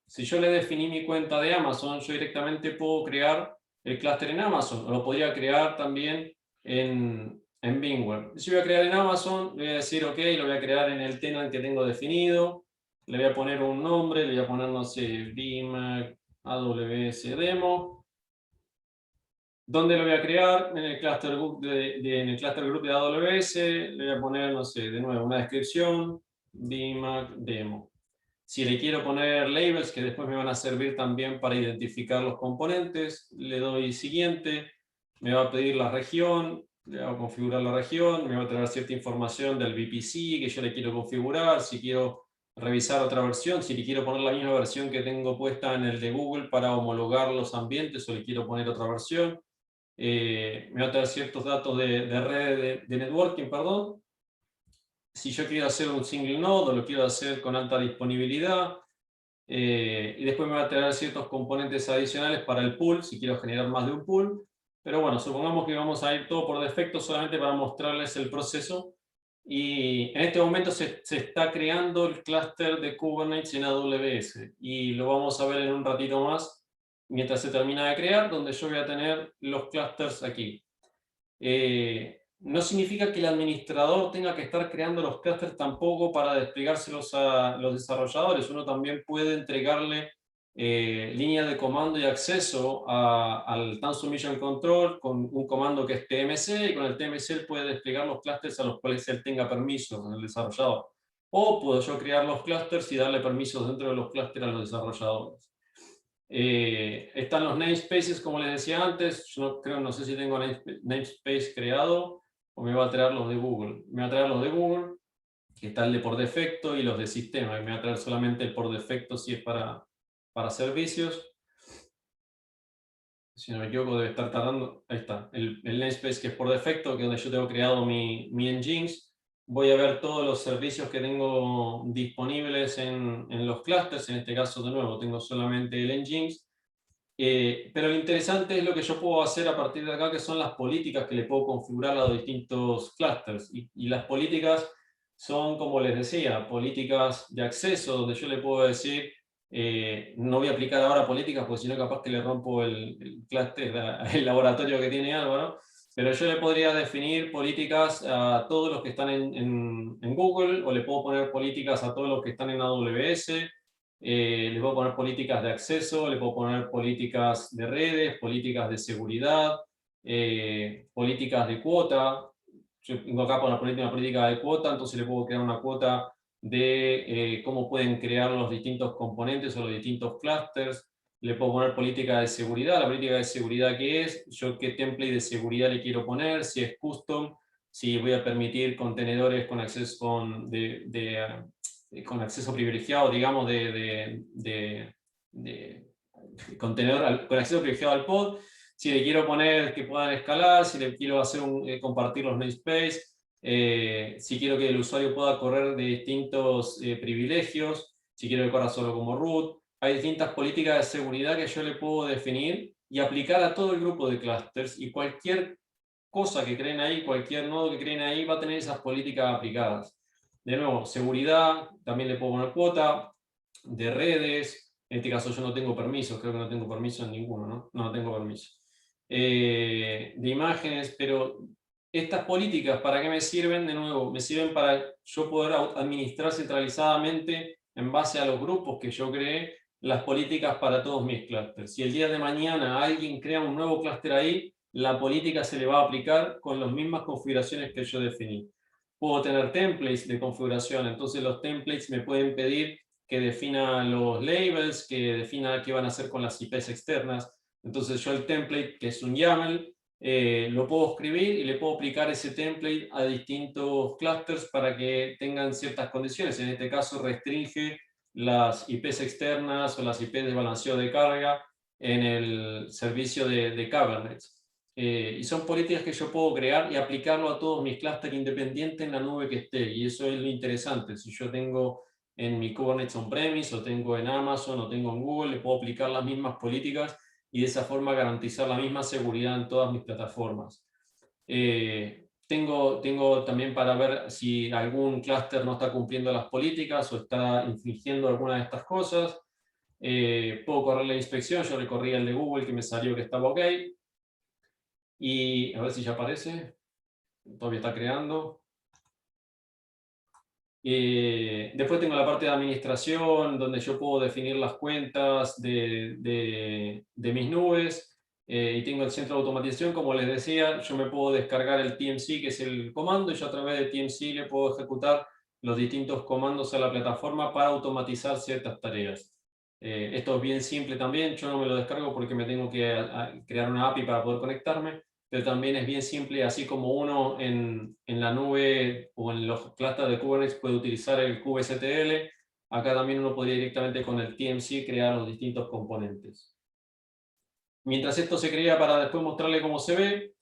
si yo le definí mi cuenta de Amazon, yo directamente puedo crear el clúster en Amazon, o lo podría crear también en VMware. Si voy a crear en Amazon, le voy a decir, ok, lo voy a crear en el tenant que tengo definido, le voy a poner un nombre, le voy a poner, no sé, VMware AWS Demo. ¿Dónde lo voy a crear? En el cluster group de AWS, le voy a poner, no sé, de nuevo, una descripción, VMware Demo. Si le quiero poner labels que después me van a servir también para identificar los componentes, le doy siguiente, me va a pedir la región, le voy a configurar la región, me va a traer cierta información del VPC que yo le quiero configurar, si quiero revisar otra versión, si le quiero poner la misma versión que tengo puesta en el de Google para homologar los ambientes o le quiero poner otra versión. Me va a traer ciertos datos de red de networking, perdón. Si yo quiero hacer un single node o lo quiero hacer con alta disponibilidad, y después me va a traer ciertos componentes adicionales para el pool, si quiero generar más de un pool. Pero bueno, supongamos que vamos a ir todo por defecto solamente para mostrarles el proceso. Y en este momento se está creando el clúster de Kubernetes en AWS y lo vamos a ver en un ratito más mientras se termina de crear, donde yo voy a tener los clusters aquí. No significa que el administrador tenga que estar creando los clusters tampoco para desplegárselos a los desarrolladores. Uno también puede entregarle línea de comando y acceso al Transformation Control con un comando que es TMC, y con el TMC él puede desplegar los clusters a los cuales él tenga permiso en el desarrollador. O puedo yo crear los clusters y darle permisos dentro de los clusters a los desarrolladores. Están los namespaces, como les decía antes. Yo no sé si tengo namespace creado o me va a traer los de Google. Me va a traer los de Google, que está el de por defecto, y los de sistema. Y me va a traer solamente el por defecto si es para servicios. Si no me equivoco, debe estar tardando. Ahí está, el namespace que es por defecto, que es donde yo tengo creado mi Nginx. Voy a ver todos los servicios que tengo disponibles en los clusters. En este caso, de nuevo, tengo solamente el Nginx. Pero lo interesante es lo que yo puedo hacer a partir de acá, que son las políticas que le puedo configurar a los distintos clusters. Y las políticas son, como les decía, políticas de acceso, donde yo le puedo decir, no voy a aplicar ahora políticas, porque si no capaz que le rompo el clúster, el laboratorio que tiene Álvaro, pero yo le podría definir políticas a todos los que están en Google, o le puedo poner políticas a todos los que están en AWS. Le puedo poner políticas de acceso, le puedo poner políticas de redes, políticas de seguridad, políticas de cuota. Yo tengo acá una política de cuota, entonces le puedo crear una cuota de cómo pueden crear los distintos componentes o los distintos clusters. Le puedo poner política de seguridad. La política de seguridad, ¿qué es? Yo qué template de seguridad le quiero poner, si es custom, si voy a permitir contenedores con acceso con acceso privilegiado, digamos, de contenedor con acceso privilegiado al pod, si le quiero poner que puedan escalar, si le quiero hacer compartir los namespace, si quiero que el usuario pueda correr de distintos privilegios, si quiero que corra solo como root. Hay distintas políticas de seguridad que yo le puedo definir y aplicar a todo el grupo de clusters, y cualquier cosa que creen ahí, cualquier nodo que creen ahí va a tener esas políticas aplicadas. De nuevo, seguridad, también le puedo poner cuota, de redes, en este caso yo no tengo permisos, creo que no tengo permiso en ninguno, ¿no? No tengo permiso. De imágenes, pero estas políticas, ¿para qué me sirven? De nuevo, me sirven para yo poder administrar centralizadamente en base a los grupos que yo creé, las políticas para todos mis clústeres. Si el día de mañana alguien crea un nuevo clúster ahí, la política se le va a aplicar con las mismas configuraciones que yo definí. Puedo tener templates de configuración, entonces los templates me pueden pedir que defina los labels, que defina qué van a hacer con las IPs externas. Entonces yo el template, que es un YAML, lo puedo escribir y le puedo aplicar ese template a distintos clusters para que tengan ciertas condiciones. En este caso restringe las IPs externas o las IPs de balanceo de carga en el servicio de Kubernetes. Y son políticas que yo puedo crear y aplicarlo a todos mis clústeres independientes en la nube que esté. Y eso es lo interesante. Si yo tengo en mi Kubernetes on-premise, o tengo en Amazon, o tengo en Google, le puedo aplicar las mismas políticas y de esa forma garantizar la misma seguridad en todas mis plataformas. Tengo también para ver si algún clúster no está cumpliendo las políticas o está infringiendo alguna de estas cosas. Puedo correr la inspección, yo le corrí el de Google que me salió que estaba ok. Y a ver si ya aparece. Todavía está creando. Después tengo la parte de administración, donde yo puedo definir las cuentas de mis nubes. Y tengo el centro de automatización, como les decía, yo me puedo descargar el TMC, que es el comando, y yo a través de TMC le puedo ejecutar los distintos comandos a la plataforma para automatizar ciertas tareas. Esto es bien simple también, yo no me lo descargo porque me tengo que crear una API para poder conectarme, pero también es bien simple, así como uno en la nube o en los clusters de Kubernetes puede utilizar el kubectl, acá también uno podría directamente con el TMC crear los distintos componentes. Mientras esto se crea, para después mostrarle cómo se ve,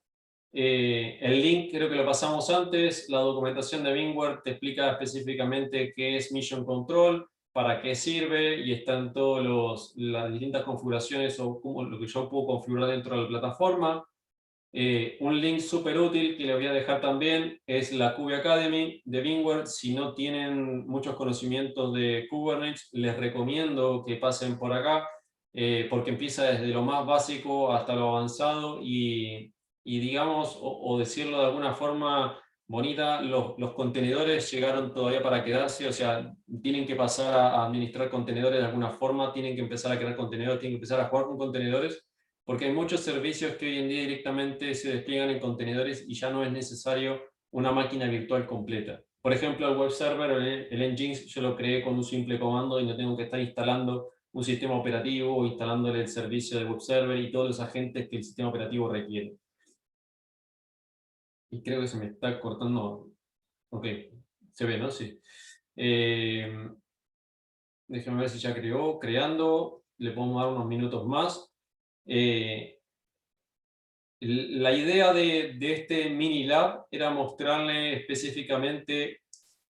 el link creo que lo pasamos antes, la documentación de VMware te explica específicamente qué es Mission Control, para qué sirve, y están todas las distintas configuraciones o lo que yo puedo configurar dentro de la plataforma. Un link súper útil que le voy a dejar también es la Kube Academy de VMware. Si no tienen muchos conocimientos de Kubernetes, les recomiendo que pasen por acá, porque empieza desde lo más básico hasta lo avanzado y digamos, o decirlo de alguna forma bonita, los contenedores llegaron todavía para quedarse, o sea, tienen que pasar a administrar contenedores de alguna forma, tienen que empezar a crear contenedores, tienen que empezar a jugar con contenedores, porque hay muchos servicios que hoy en día directamente se despliegan en contenedores y ya no es necesario una máquina virtual completa. Por ejemplo, el web server, el Nginx, yo lo creé con un simple comando y no tengo que estar instalando un sistema operativo o instalándole el servicio de web server y todos los agentes que el sistema operativo requiere. Y creo que se me está cortando. Ok, se ve, ¿no? Sí. Déjenme ver si ya creando. Le podemos dar unos minutos más. La idea de este mini lab era mostrarle específicamente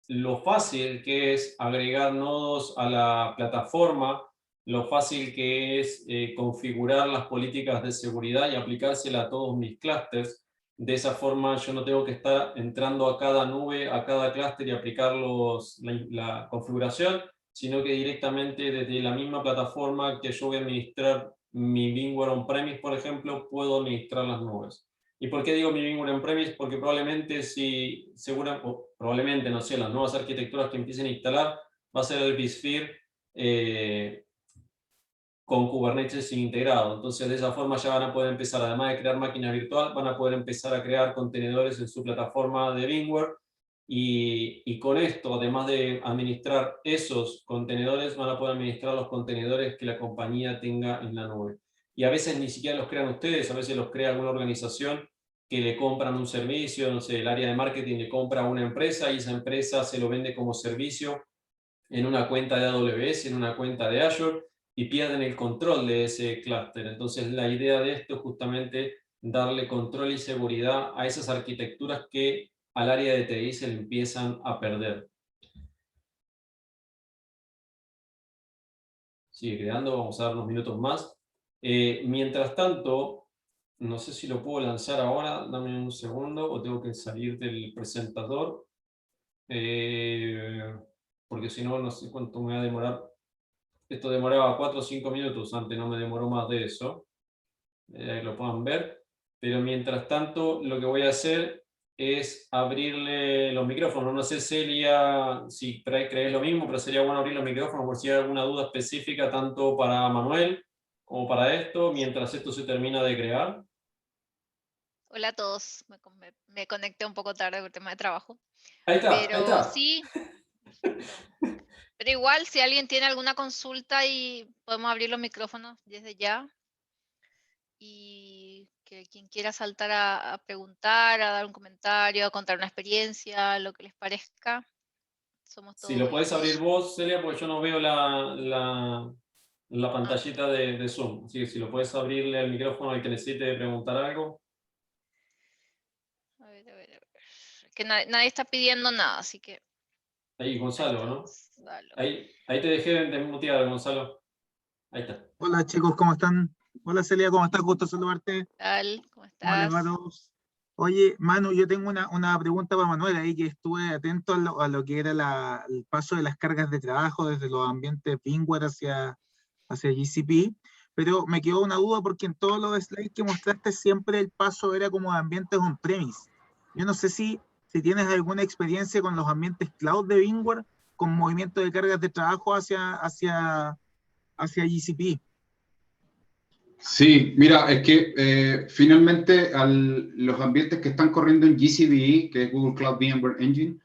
lo fácil que es agregar nodos a la plataforma, lo fácil que es configurar las políticas de seguridad y aplicársela a todos mis clústeres. De esa forma yo no tengo que estar entrando a cada nube, a cada clúster y aplicar la configuración, sino que directamente desde la misma plataforma que yo voy a administrar mi VMware on-premise, por ejemplo, puedo administrar las nubes. ¿Y por qué digo mi VMware on-premise? Porque probablemente, probablemente, no sé, las nuevas arquitecturas que empiecen a instalar, va a ser el vSphere con Kubernetes integrado. Entonces, de esa forma ya van a poder empezar, además de crear máquina virtual, van a poder empezar a crear contenedores en su plataforma de VMware. Y con esto, además de administrar esos contenedores, van a poder administrar los contenedores que la compañía tenga en la nube. Y a veces ni siquiera los crean ustedes, a veces los crea alguna organización que le compran un servicio, no sé, el área de marketing le compra a una empresa y esa empresa se lo vende como servicio en una cuenta de AWS, en una cuenta de Azure, y pierden el control de ese clúster. Entonces la idea de esto es justamente darle control y seguridad a esas arquitecturas que al área de TI se le empiezan a perder. Sigue creando, vamos a dar unos minutos más. Mientras tanto, no sé si lo puedo lanzar ahora, dame un segundo, o tengo que salir del presentador, porque si no, no sé cuánto me va a demorar. Esto demoraba 4 o 5 minutos, antes no me demoró más de eso. Ahí lo puedan ver. Pero mientras tanto, lo que voy a hacer es abrirle los micrófonos. No sé, Celia, si crees lo mismo, pero sería bueno abrir los micrófonos por si hay alguna duda específica, tanto para Manuel como para esto, mientras esto se termina de crear. Hola a todos, me conecté un poco tarde por el tema de trabajo, Ahí está, ahí pero está. sí, pero igual si alguien tiene alguna consulta y podemos abrir los micrófonos desde ya y que quien quiera saltar a preguntar, a dar un comentario, a contar una experiencia, lo que les parezca, somos Si todos lo podés abrir oídos. vos, Celia, porque yo no veo la Ah, pantallita de Zoom. Así que si lo podés abrirle el micrófono al que necesite preguntar algo. a ver, a ver, a ver. Que nadie está pidiendo nada, así que Ahí, ahí Gonzalo, está ¿no? Gonzalo. Ahí te dejé desmutear, Gonzalo. Ahí está. Hola chicos, ¿cómo están? Hola Celia, ¿cómo estás? Gusto saludarte. ¿Qué tal? ¿Cómo ¿Cómo les va a estás? todos? Oye, Manu, yo tengo una pregunta para Manuel ahí, que estuve atento a lo que era el paso de las cargas de trabajo desde los ambientes VMware hacia GCP, pero me quedó una duda porque en todos los slides que mostraste siempre el paso era como de ambientes on-premise. Yo no sé si tienes alguna experiencia con los ambientes cloud de VMware con movimiento de cargas de trabajo hacia GCP. Sí, mira, es que finalmente los ambientes que están corriendo en GCVE, que es Google Cloud VMware Engine,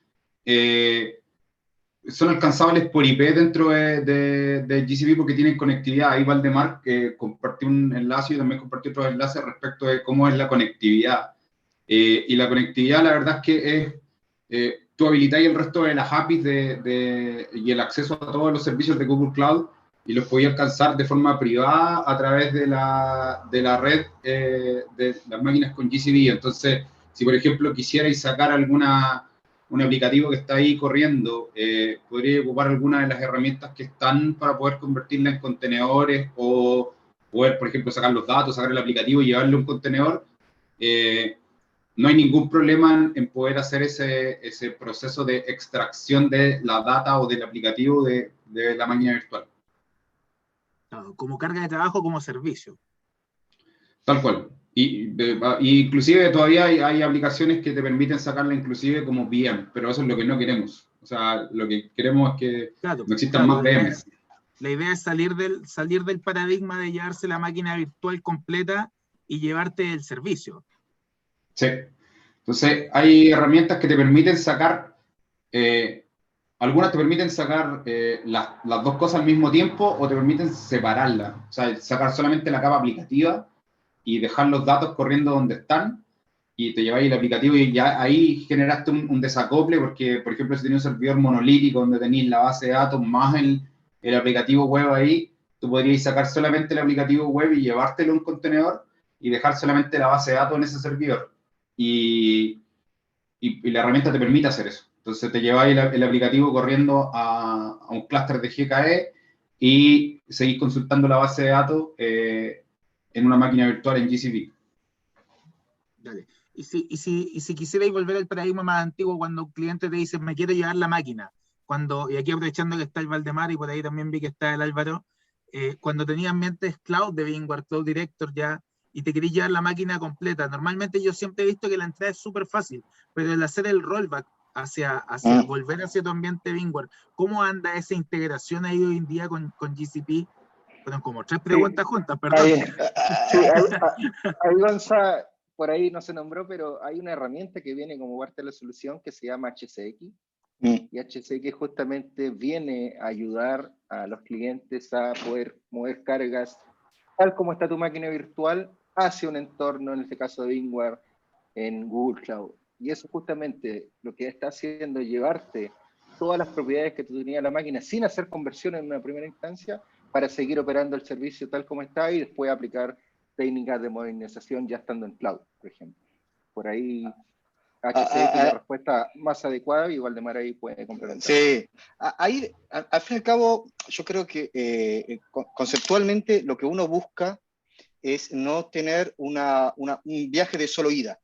son alcanzables por IP dentro de GCP porque tienen conectividad. Ahí Valdemar compartió un enlace y también compartió otros enlaces respecto de cómo es la conectividad. Y la conectividad, la verdad es que es, tú habilitáis el resto de las APIs y el acceso a todos los servicios de Google Cloud y los podías alcanzar de forma privada a través de la red de las máquinas con GCP. Entonces, si por ejemplo quisierais sacar un aplicativo que está ahí corriendo, podría ocupar alguna de las herramientas que están para poder convertirla en contenedores o poder, por ejemplo, sacar los datos, sacar el aplicativo y llevarlo a un contenedor. No hay ningún problema en poder hacer ese proceso de extracción de la data o del aplicativo de la máquina virtual. Como carga de trabajo, como servicio. Tal cual. Y inclusive todavía hay aplicaciones que te permiten sacarla inclusive como VM, pero eso es lo que no queremos. O sea, lo que queremos es que Claro, no existan más VMs. la idea es salir del paradigma de llevarse la máquina virtual completa y llevarte el servicio. Sí. Entonces, hay herramientas que te permiten sacar, algunas te permiten sacar las dos cosas al mismo tiempo o te permiten separarlas. O sea, sacar solamente la capa aplicativa y dejar los datos corriendo donde están y te lleváis el aplicativo y ya ahí generaste un desacople porque, por ejemplo, si tenías un servidor monolítico donde tenéis la base de datos más el aplicativo web ahí, tú podrías sacar solamente el aplicativo web y llevártelo a un contenedor y dejar solamente la base de datos en ese servidor. Y la herramienta te permite hacer eso. Entonces te lleváis el aplicativo corriendo a un clúster de GKE y seguís consultando la base de datos en una máquina virtual en GCP. Dale. Y si quisierais volver al paradigma más antiguo, cuando un cliente te dice, me quiero llevar la máquina, y aquí aprovechando que está el Valdemar y por ahí también vi que está el Álvaro, cuando tenías ambientes cloud de VMware, Cloud Director ya, y te queréis llevar la máquina completa, normalmente yo siempre he visto que la entrada es súper fácil, pero el hacer el rollback volver hacia tu ambiente VMware, ¿cómo anda esa integración ahí hoy en día con GCP? Fueron como 3 preguntas juntas, perdón. Ahí Gonza, por ahí no se nombró, pero hay una herramienta que viene como parte de la solución que se llama HCX. Y HCX justamente viene a ayudar a los clientes a poder mover cargas, tal como está tu máquina virtual, hacia un entorno, en este caso de VMware, en Google Cloud. Y eso justamente lo que está haciendo es llevarte todas las propiedades que tú tenías en la máquina sin hacer conversión en una primera instancia para seguir operando el servicio tal como está y después aplicar técnicas de modernización ya estando en cloud, por ejemplo. Por ahí HCX es la respuesta más adecuada y Valdemar ahí puede complementar. Sí, ahí al fin y al cabo yo creo que conceptualmente lo que uno busca es no tener un viaje de solo ida,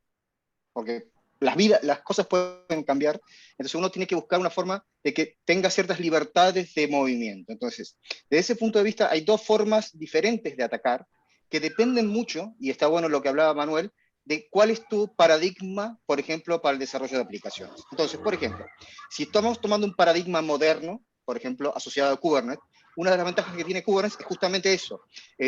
porque las cosas pueden cambiar, entonces uno tiene que buscar una forma de que tenga ciertas libertades de movimiento. Entonces, desde ese punto de vista hay dos formas diferentes de atacar que dependen mucho, y está bueno lo que hablaba Manuel, de cuál es tu paradigma, por ejemplo, para el desarrollo de aplicaciones. Entonces, por ejemplo, si estamos tomando un paradigma moderno, por ejemplo, asociado a Kubernetes, una de las ventajas que tiene Kubernetes es justamente eso.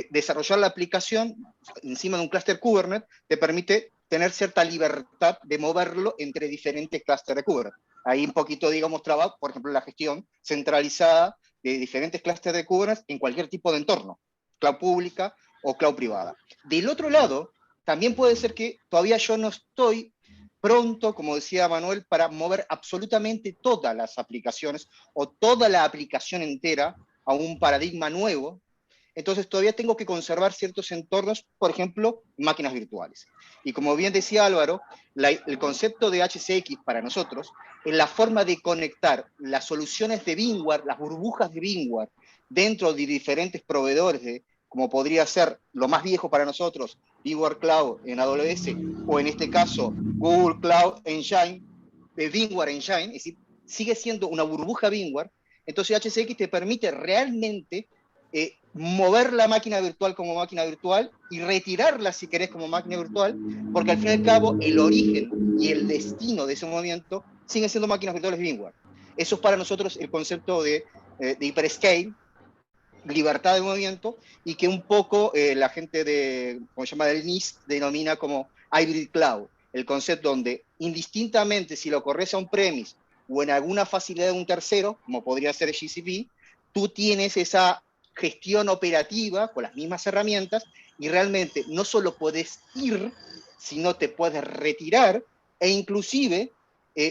Desarrollar la aplicación encima de un clúster Kubernetes te permite tener cierta libertad de moverlo entre diferentes clústeres de Kubernetes. Ahí un poquito, digamos, trabajo, por ejemplo, la gestión centralizada de diferentes clústeres de Kubernetes en cualquier tipo de entorno, cloud pública o cloud privada. Del otro lado, también puede ser que todavía yo no estoy pronto, como decía Manuel, para mover absolutamente todas las aplicaciones o toda la aplicación entera a un paradigma nuevo. Entonces todavía tengo que conservar ciertos entornos, por ejemplo, máquinas virtuales. Y como bien decía Álvaro, el concepto de HCX para nosotros es la forma de conectar las soluciones de VMware, las burbujas de VMware, dentro de diferentes proveedores, como podría ser lo más viejo para nosotros, VMware Cloud en AWS, o en este caso Google Cloud Engine, VMware Engine, es decir, sigue siendo una burbuja VMware. Entonces HCX te permite realmente mover la máquina virtual como máquina virtual y retirarla si querés como máquina virtual, porque al fin y al cabo el origen y el destino de ese movimiento siguen siendo máquinas virtuales VMware. Eso es para nosotros el concepto de hyperscale, libertad de movimiento, y que un poco la gente de, como se llama, del NIST denomina como hybrid cloud, el concepto donde indistintamente si lo corres a un premise o en alguna facilidad de un tercero, como podría ser GCP, tú tienes esa gestión operativa con las mismas herramientas y realmente no solo puedes ir, sino te puedes retirar e inclusive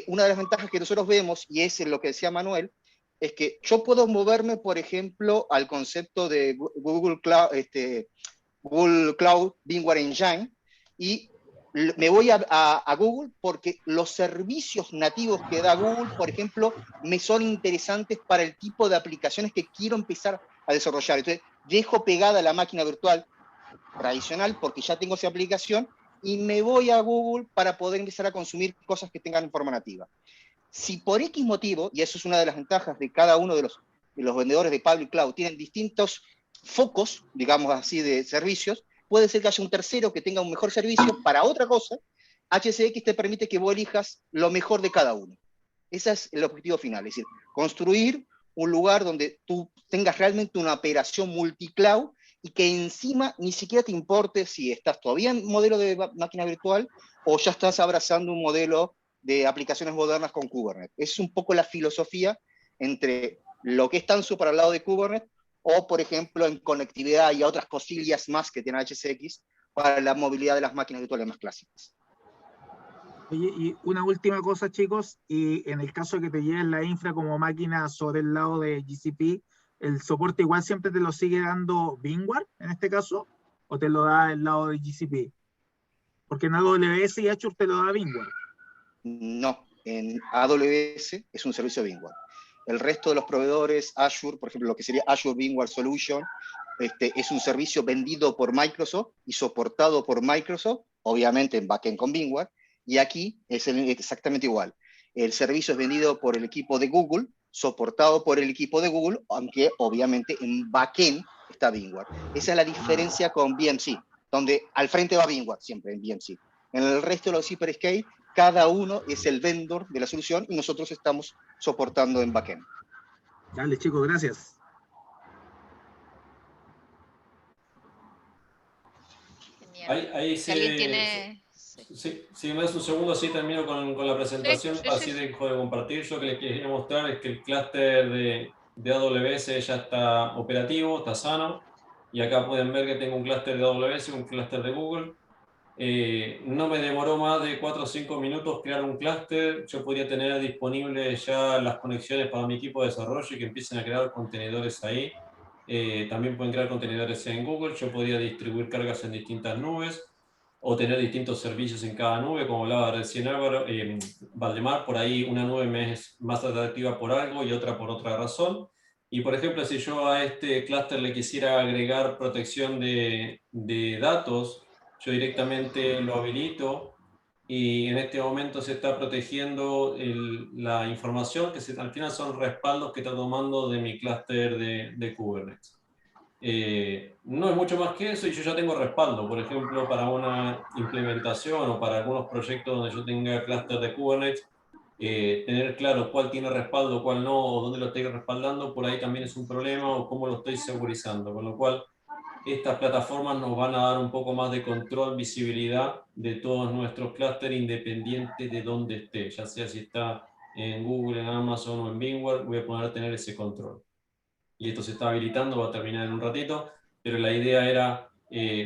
una de las ventajas que nosotros vemos, y es lo que decía Manuel, es que yo puedo moverme, por ejemplo, al concepto de Google Cloud VMware Engine y me voy a Google porque los servicios nativos que da Google, por ejemplo, me son interesantes para el tipo de aplicaciones que quiero empezar a desarrollar. Entonces, dejo pegada la máquina virtual tradicional porque ya tengo esa aplicación y me voy a Google para poder empezar a consumir cosas que tengan forma nativa. Si por X motivo, y eso es una de las ventajas de cada uno de los vendedores de Public Cloud, tienen distintos focos, digamos así, de servicios, puede ser que haya un tercero que tenga un mejor servicio para otra cosa. HCX te permite que vos elijas lo mejor de cada uno. Ese es el objetivo final, es decir, construir un lugar donde tú tengas realmente una operación multicloud y que encima ni siquiera te importe si estás todavía en modelo de máquina virtual o ya estás abrazando un modelo de aplicaciones modernas con Kubernetes. Es un poco la filosofía entre lo que es Tanzu para el lado de Kubernetes o, por ejemplo, en conectividad y otras cosillas más que tiene HCX para la movilidad de las máquinas virtuales más clásicas. Oye, y una última cosa, chicos, y en el caso de que te lleves la infra como máquina sobre el lado de GCP, ¿el soporte igual siempre te lo sigue dando VMware, en este caso, o te lo da el lado de GCP? Porque en AWS y Azure te lo da VMware. No, en AWS es un servicio VMware. El resto de los proveedores, Azure, por ejemplo, lo que sería Azure VMware Solution, es un servicio vendido por Microsoft y soportado por Microsoft, obviamente en backend con VMware, y aquí es exactamente igual. El servicio es vendido por el equipo de Google, soportado por el equipo de Google, aunque obviamente en backend está VMware. Esa es la diferencia con VMC, donde al frente va VMware siempre en VMC. En el resto de los hyperscale, cada uno es el vendor de la solución y nosotros estamos soportando en backend. Dale, chicos, gracias. Ahí Si alguien tiene... Sí, si me das un segundo, así termino con la presentación, Sí. así dejo de compartir. Yo lo que les quería mostrar es que el clúster de AWS ya está operativo, está sano, y acá pueden ver que tengo un clúster de AWS y un clúster de Google. No me demoró más de 4 o 5 minutos crear un clúster. Yo podría tener disponibles ya las conexiones para mi equipo de desarrollo y que empiecen a crear contenedores ahí. También pueden crear contenedores en Google. Yo podría distribuir cargas en distintas nubes o tener distintos servicios en cada nube, como hablaba recién Álvaro, Valdemar. Por ahí una nube me es más atractiva por algo y otra por otra razón. Y por ejemplo, si yo a este clúster le quisiera agregar protección de datos, yo directamente lo habilito y en este momento se está protegiendo la información que al final son respaldos que está tomando de mi clúster de Kubernetes. No es mucho más que eso y yo ya tengo respaldo. Por ejemplo, para una implementación o para algunos proyectos donde yo tenga clúster de Kubernetes, tener claro cuál tiene respaldo, cuál no, o dónde lo estoy respaldando, por ahí también es un problema, o cómo lo estoy segurizando. Con lo cual, estas plataformas nos van a dar un poco más de control, visibilidad de todos nuestros clústeres independiente de dónde esté, ya sea si está en Google, en Amazon o en VMware, voy a poder tener ese control. Y esto se está habilitando, va a terminar en un ratito, pero la idea era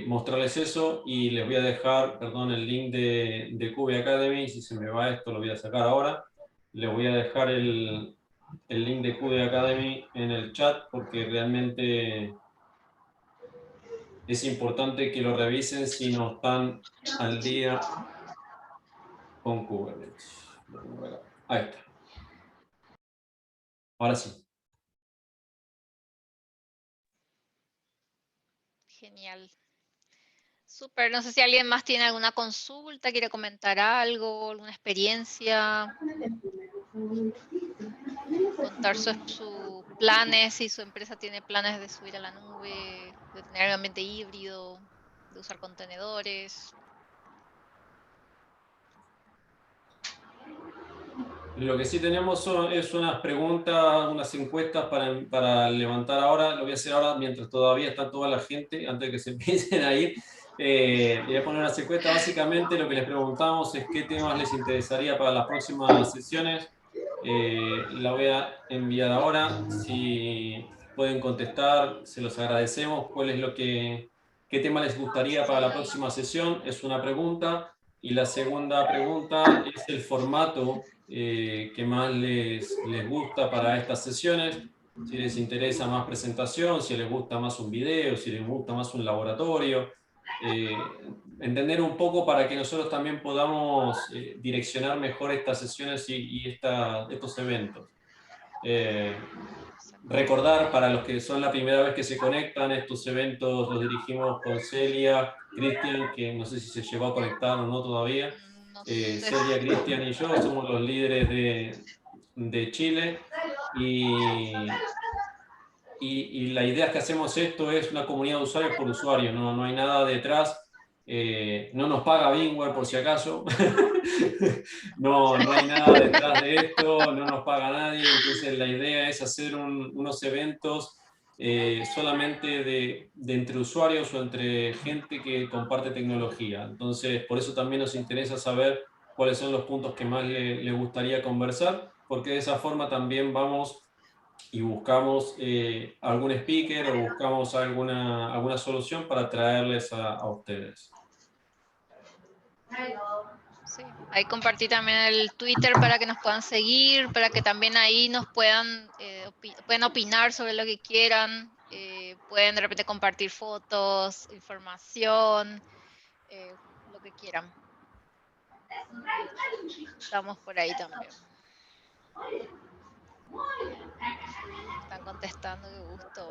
mostrarles eso y les voy a dejar, perdón, el link de Kube Academy. Si se me va esto lo voy a sacar ahora. Les voy a dejar el link de Kube Academy en el chat porque realmente es importante que lo revisen si no están al día con Kubernetes. Ahí está. Ahora sí. Genial. Súper. No sé si alguien más tiene alguna consulta, quiere comentar algo, alguna experiencia, contar sus planes, si su empresa tiene planes de subir a la nube, de tener un ambiente híbrido, de usar contenedores. Lo que sí tenemos es unas preguntas, unas encuestas para levantar ahora. Lo voy a hacer ahora mientras todavía está toda la gente, antes de que se empiecen a ir. Voy a poner unas encuestas. Básicamente lo que les preguntamos es qué temas les interesaría para las próximas sesiones. La voy a enviar ahora. Si pueden contestar, se los agradecemos. ¿Cuál es qué tema les gustaría para la próxima sesión? Es una pregunta. Y la segunda pregunta es el formato que más les gusta para estas sesiones. Si les interesa más presentación, si les gusta más un video, si les gusta más un laboratorio. Entender un poco para que nosotros también podamos direccionar mejor estas sesiones y estos eventos. Recordar para los que son la primera vez que se conectan, estos eventos los dirigimos con Celia, Cristian, que no sé si se llegó a conectar o no todavía. No sé. Celia, Cristian y yo somos los líderes de Chile y la idea es que hacemos esto es una comunidad de usuarios por usuario, no hay nada detrás. No nos paga VMware por si acaso, no hay nada detrás de esto, no nos paga nadie, entonces la idea es hacer unos eventos solamente de entre usuarios o entre gente que comparte tecnología. Entonces, por eso también nos interesa saber cuáles son los puntos que más le gustaría conversar, porque de esa forma también vamos y buscamos algún speaker o buscamos alguna solución para traerles a ustedes. Sí, ahí compartí también el Twitter para que nos puedan seguir, para que también ahí nos puedan opinar sobre lo que quieran, pueden de repente compartir fotos, información, lo que quieran. Estamos por ahí también. Están contestando, qué gusto.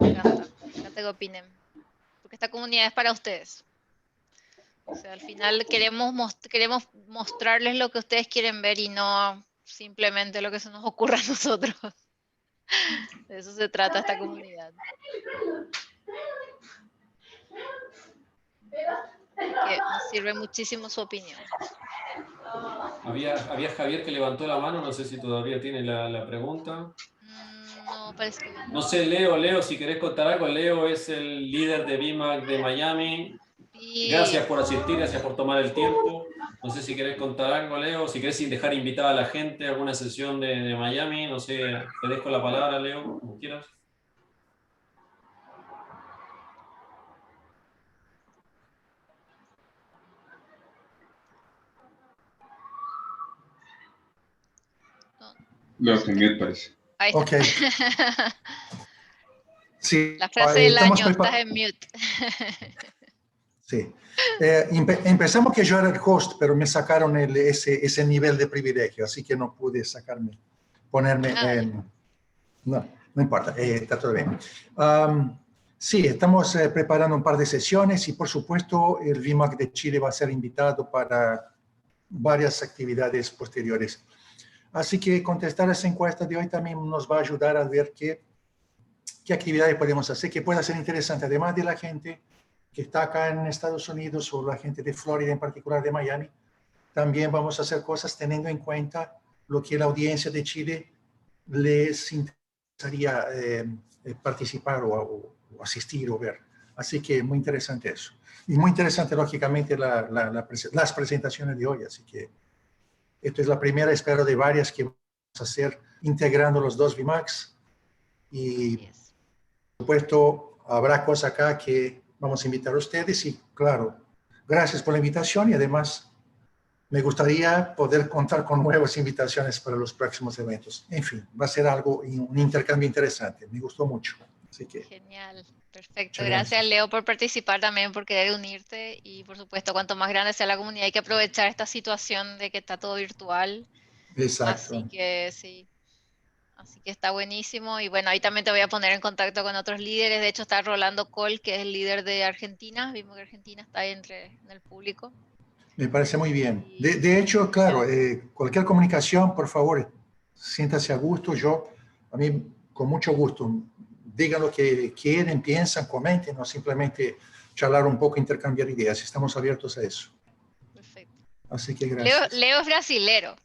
Me encanta que opinen, porque esta comunidad es para ustedes. O sea, al final queremos mostrarles lo que ustedes quieren ver y no simplemente lo que se nos ocurra a nosotros. De eso se trata esta comunidad. Que nos sirve muchísimo su opinión. Había Javier que levantó la mano, no sé si todavía tiene la pregunta. No, parece que no sé, Leo, si querés contar algo. Leo es el líder de VMAC de Miami. Sí. Gracias por asistir, gracias por tomar el tiempo. No sé si querés contar algo, Leo, si querés dejar invitada a la gente a alguna sesión de Miami. No sé, te dejo la palabra, Leo, como quieras. Leo también parece. Ahí está. Ok. Sí, La frase del año, estás en mute. Sí. Empezamos que yo era el host, pero me sacaron ese nivel de privilegio, así que no pude ponerme en... No importa, está todo bien. Sí, estamos preparando un par de sesiones y por supuesto el VMAC de Chile va a ser invitado para varias actividades posteriores. Así que contestar esa encuesta de hoy también nos va a ayudar a ver que qué actividades podemos hacer que pueda ser interesante, además de la gente que está acá en Estados Unidos o la gente de Florida, en particular de Miami. También vamos a hacer cosas teniendo en cuenta lo que la audiencia de Chile les interesaría participar o asistir o ver. Así que muy interesante eso. Y muy interesante, lógicamente, las presentaciones de hoy. Así que esta es la primera, espero, de varias que vamos a hacer integrando los dos VMAX. Y, por supuesto, habrá cosas acá que vamos a invitar a ustedes. Y, claro, gracias por la invitación y además me gustaría poder contar con nuevas invitaciones para los próximos eventos. En fin, va a ser algo, un intercambio interesante. Me gustó mucho. Así que, Genial, perfecto. muchas Gracias, gracias. Leo, por participar también, por querer unirte y, por supuesto, cuanto más grande sea la comunidad, hay que aprovechar esta situación de que está todo virtual. Exacto. Así que sí, así que está buenísimo. Y bueno, ahí también te voy a poner en contacto con otros líderes. De hecho, está Rolando Col, que es el líder de Argentina. Vimos que Argentina está ahí en el público. Me parece muy bien. Y De hecho, claro, cualquier comunicación, por favor, siéntase a gusto. Yo, a mí, con mucho gusto, digan lo que quieren, piensan, comenten, no simplemente charlar un poco, intercambiar ideas. Estamos abiertos a eso. perfecto. Así que Leo, gracias. Leo es brasilero.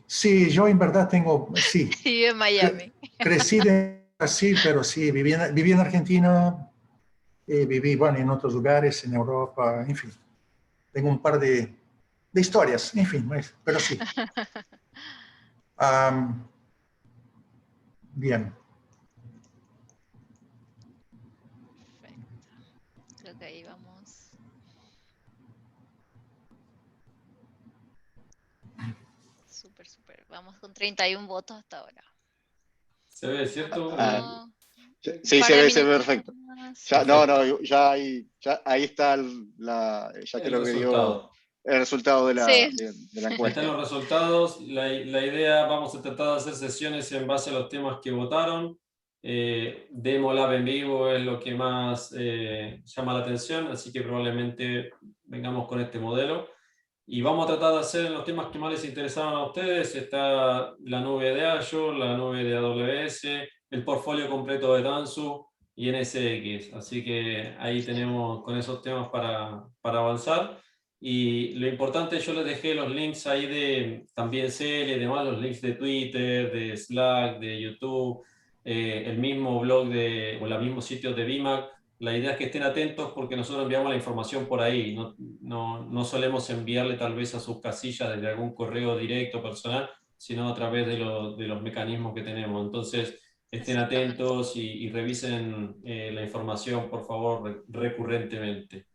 Sí, yo en verdad tengo, sí, Vive en Miami. crecí en Brasil, pero sí, viví en Argentina, viví, bueno, en otros lugares, en Europa, en fin. Tengo un par de historias, en fin, pero sí. Bien. Perfecto. Creo que ahí vamos. Súper, súper. Vamos con 31 votos hasta ahora. ¿Se ve, cierto? No, un Sí, par se de ve minutitos perfecto. más. Ya, no, no, ya ahí está ya El creo que dio resultado. el resultado de Sí, de la Ahí están encuesta. los resultados. La idea, vamos a tratar de hacer sesiones en base a los temas que votaron. Demo Lab en vivo es lo que más llama la atención, así que probablemente vengamos con este modelo. Y vamos a tratar de hacer los temas que más les interesaban a ustedes. Está la nube de Azure, la nube de AWS, el portfolio completo de Tanzu y NSX. Así que ahí tenemos con esos temas para avanzar. Y lo importante, yo les dejé los links ahí de también CL y demás, los links de Twitter, de Slack, de YouTube, el mismo blog o el mismo sitio de VMAC. La idea es que estén atentos porque nosotros enviamos la información por ahí. No solemos enviarle tal vez a sus casillas desde algún correo directo personal, sino a través de los mecanismos que tenemos. Entonces, estén exactamente. atentos y revisen la información, por favor, recurrentemente.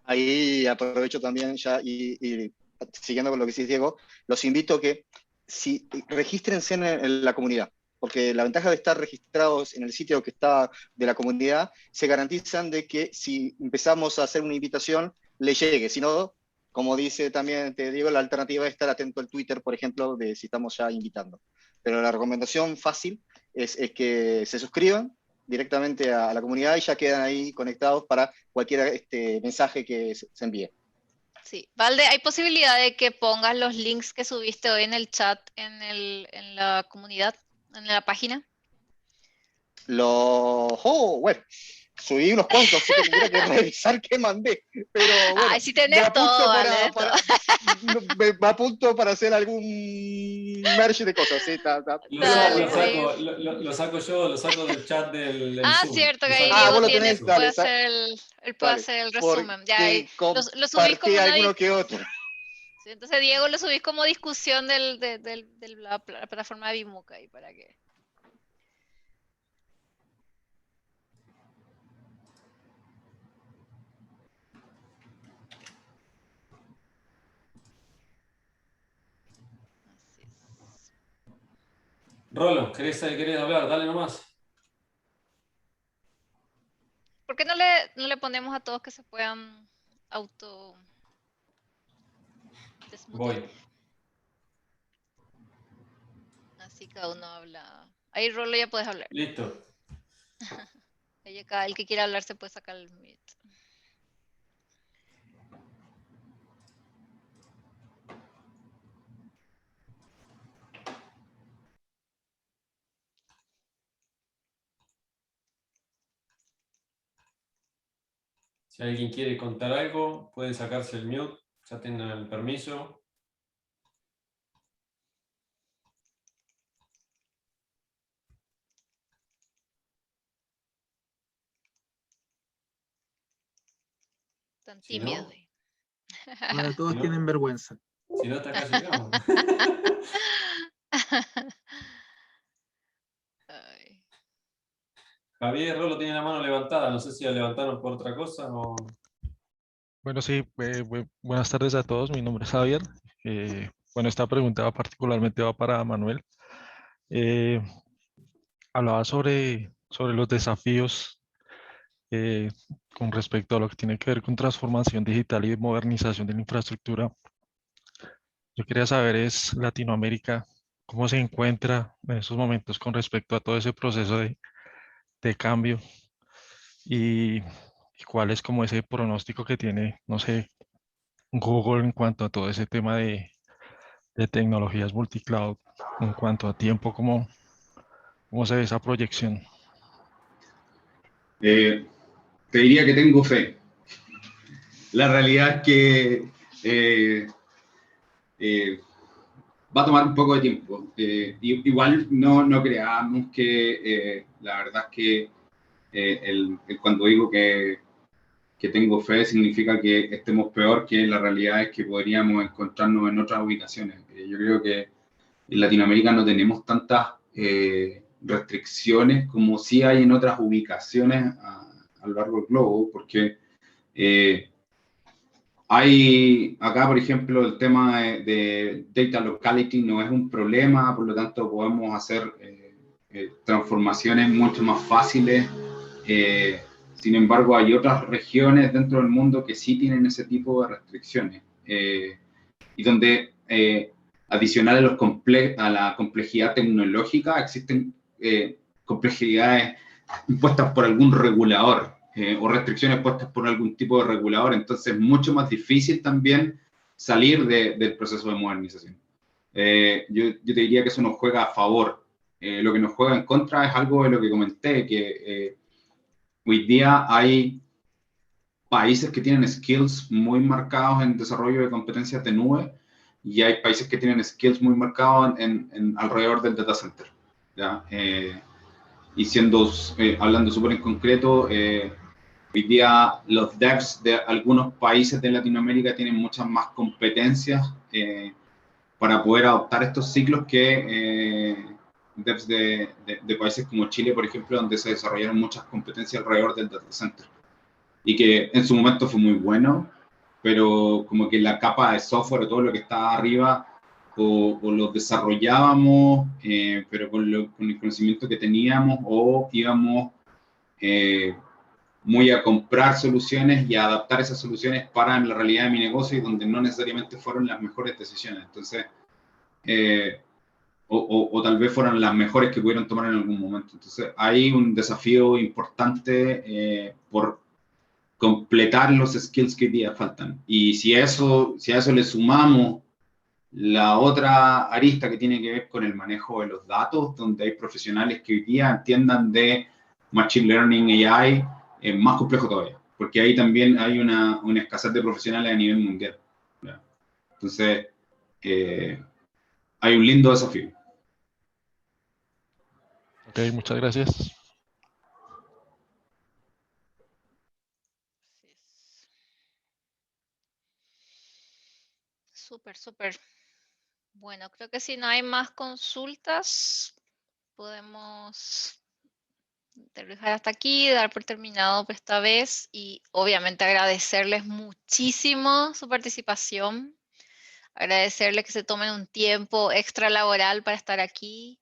Ahí aprovecho también ya y siguiendo con lo que decís, Diego, los invito a que si regístrense en la comunidad, porque la ventaja de estar registrados en el sitio que está de la comunidad, se garantizan de que si empezamos a hacer una invitación, le llegue. Si no, como dice también, te digo, la alternativa es estar atento al Twitter, por ejemplo, de si estamos ya invitando. Pero la recomendación fácil es que se suscriban directamente a la comunidad y ya quedan ahí conectados para cualquier mensaje que se envíe. Sí. Valde, ¿hay posibilidad de que pongas los links que subiste hoy en el chat en la comunidad, en la página? Bueno, subí unos cuantos, así que tendría que revisar qué mandé. Pero bueno, Ay, sí me tenés apunto todo, Valde. me apunto para hacer algún merge de cosas. Sí, Dale, ahí. Lo saco yo, lo saco del chat del Ah, Zoom. cierto, Lo que ahí saco vos Diego del lo chat del tiene, tenés, Zoom. dale, él puede dale. hacer el resumen. Ya ahí Porque lo subís como compartí una alguno que otro. sí, entonces Diego lo subís como discusión de la plataforma de Bimuca ahí para que. Así es. Rolo, ¿querés hablar? Dale nomás. ¿Por qué no le ponemos a todos que se puedan auto desmutear? Voy. Así cada uno habla. Ahí Rolo ya puedes hablar. Listo. Ahí acá el que quiera hablar se puede sacar el mute. Si alguien quiere contar algo, puede sacarse el mute, ya tengan el permiso. Tan Si no, tímidos. Ahora todos Si no- tienen vergüenza. si no, hasta acá llegamos. Ay. Javier Rolo tiene la mano levantada, no sé si la levantaron por otra cosa o... Bueno, sí, buenas tardes a todos. Mi nombre es Javier. Bueno, esta pregunta particularmente va para Manuel. Eh, Hablaba sobre los desafíos eh, con respecto a lo que tiene que ver con transformación digital y modernización de la infraestructura. Yo quería saber es Latinoamérica, cómo se encuentra en estos momentos con respecto a todo ese proceso de cambio y, y cuál es como ese pronóstico que tiene, no sé, Google en cuanto a todo ese tema de tecnologías multicloud, en cuanto a tiempo, cómo se ve esa proyección. Te diría que tengo fe. La realidad es que eh, va a tomar un poco de tiempo. Igual no creamos que la verdad es que cuando digo que tengo fe significa que estemos peor, que la realidad es que podríamos encontrarnos en otras ubicaciones. Yo creo que en Latinoamérica no tenemos tantas restricciones como sí hay en otras ubicaciones a lo largo del globo, porque hay acá, por ejemplo, el tema de data locality no es un problema, por lo tanto podemos hacer transformaciones mucho más fáciles. Sin embargo, hay otras regiones dentro del mundo que sí tienen ese tipo de restricciones y donde, adicional a la complejidad tecnológica, existen complejidades impuestas por algún regulador o restricciones puestas por algún tipo de regulador. Entonces es mucho más difícil también salir del proceso de modernización. Yo te diría que eso nos juega a favor. Lo que nos juega en contra es algo de lo que comenté, que hoy día hay países que tienen skills muy marcados en desarrollo de competencias de nube y hay países que tienen skills muy marcados alrededor del data center. ¿Ya? Y hablando súper en concreto, hoy día los devs de algunos países de Latinoamérica tienen muchas más competencias para poder adoptar estos ciclos que devs de países como Chile, por ejemplo, donde se desarrollaron muchas competencias alrededor del data center. Y que en su momento fue muy bueno, pero como que la capa de software o todo lo que estaba arriba o lo desarrollábamos, pero con el conocimiento que teníamos o íbamos muy a comprar soluciones y a adaptar esas soluciones para la realidad de mi negocio y donde no necesariamente fueron las mejores decisiones. Entonces, o tal vez fueron las mejores que pudieron tomar en algún momento. Entonces, hay un desafío importante por completar los skills que hoy día faltan. Y si a eso le sumamos la otra arista que tiene que ver con el manejo de los datos, donde hay profesionales que hoy día entiendan de Machine Learning, AI, es más complejo todavía, porque ahí también hay una escasez de profesionales a nivel mundial. ¿Ya? Entonces, hay un lindo desafío. Ok, muchas gracias. Súper, súper. Bueno, creo que si no hay más consultas, podemos dejar hasta aquí, dar por terminado por esta vez y obviamente agradecerles muchísimo su participación, agradecerles que se tomen un tiempo extra laboral para estar aquí.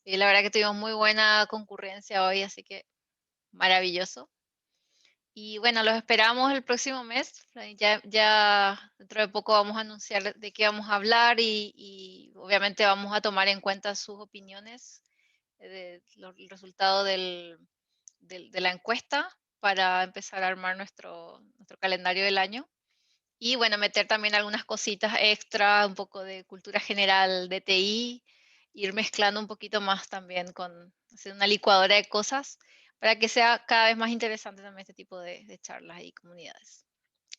Y la verdad que tuvimos muy buena concurrencia hoy, así que maravilloso. Y bueno, los esperamos el próximo mes. Ya dentro de poco vamos a anunciar de qué vamos a hablar y obviamente vamos a tomar en cuenta sus opiniones el resultado de la encuesta para empezar a armar nuestro calendario del año. Y bueno, meter también algunas cositas extra, un poco de cultura general de TI, ir mezclando un poquito más también hacer una licuadora de cosas para que sea cada vez más interesante también este tipo de charlas y comunidades.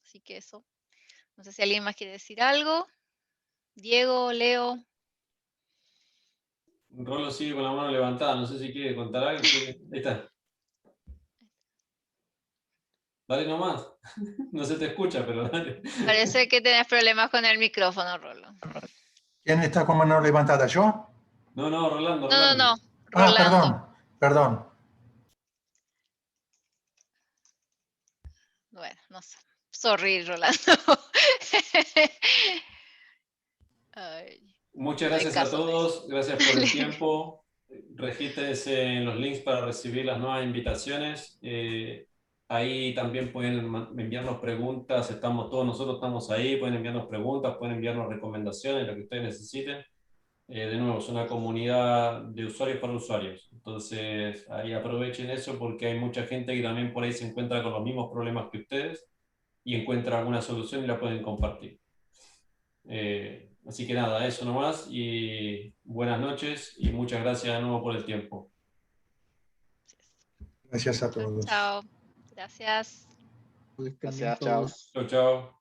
Así que eso. No sé si alguien más quiere decir algo. Diego, Leo. Rolo sigue con la mano levantada, no sé si quiere contar algo. Ahí está. Dale nomás. No se te escucha, pero dale. Parece que tenés problemas con el micrófono, Rolo. ¿Quién está con mano levantada? ¿Yo? No, Rolando, No, no, no. Ah, Rolando. perdón. Bueno, no sé. Sorry, Rolando. Ay, Muchas no hay gracias a caso, me todos, gracias por el tiempo. Regístrense en los links para recibir las nuevas invitaciones. Ahí también pueden enviarnos preguntas, nosotros estamos ahí, pueden enviarnos preguntas, pueden enviarnos recomendaciones, lo que ustedes necesiten. De nuevo, es una comunidad de usuarios para usuarios. Entonces, ahí aprovechen eso porque hay mucha gente que también por ahí se encuentra con los mismos problemas que ustedes y encuentra alguna solución y la pueden compartir. Así que nada, eso nomás y buenas noches y muchas gracias de nuevo por el tiempo. Gracias a Chao, todos. chao. Gracias. Que estén bien Gracias, chao. todos. Chao, chao.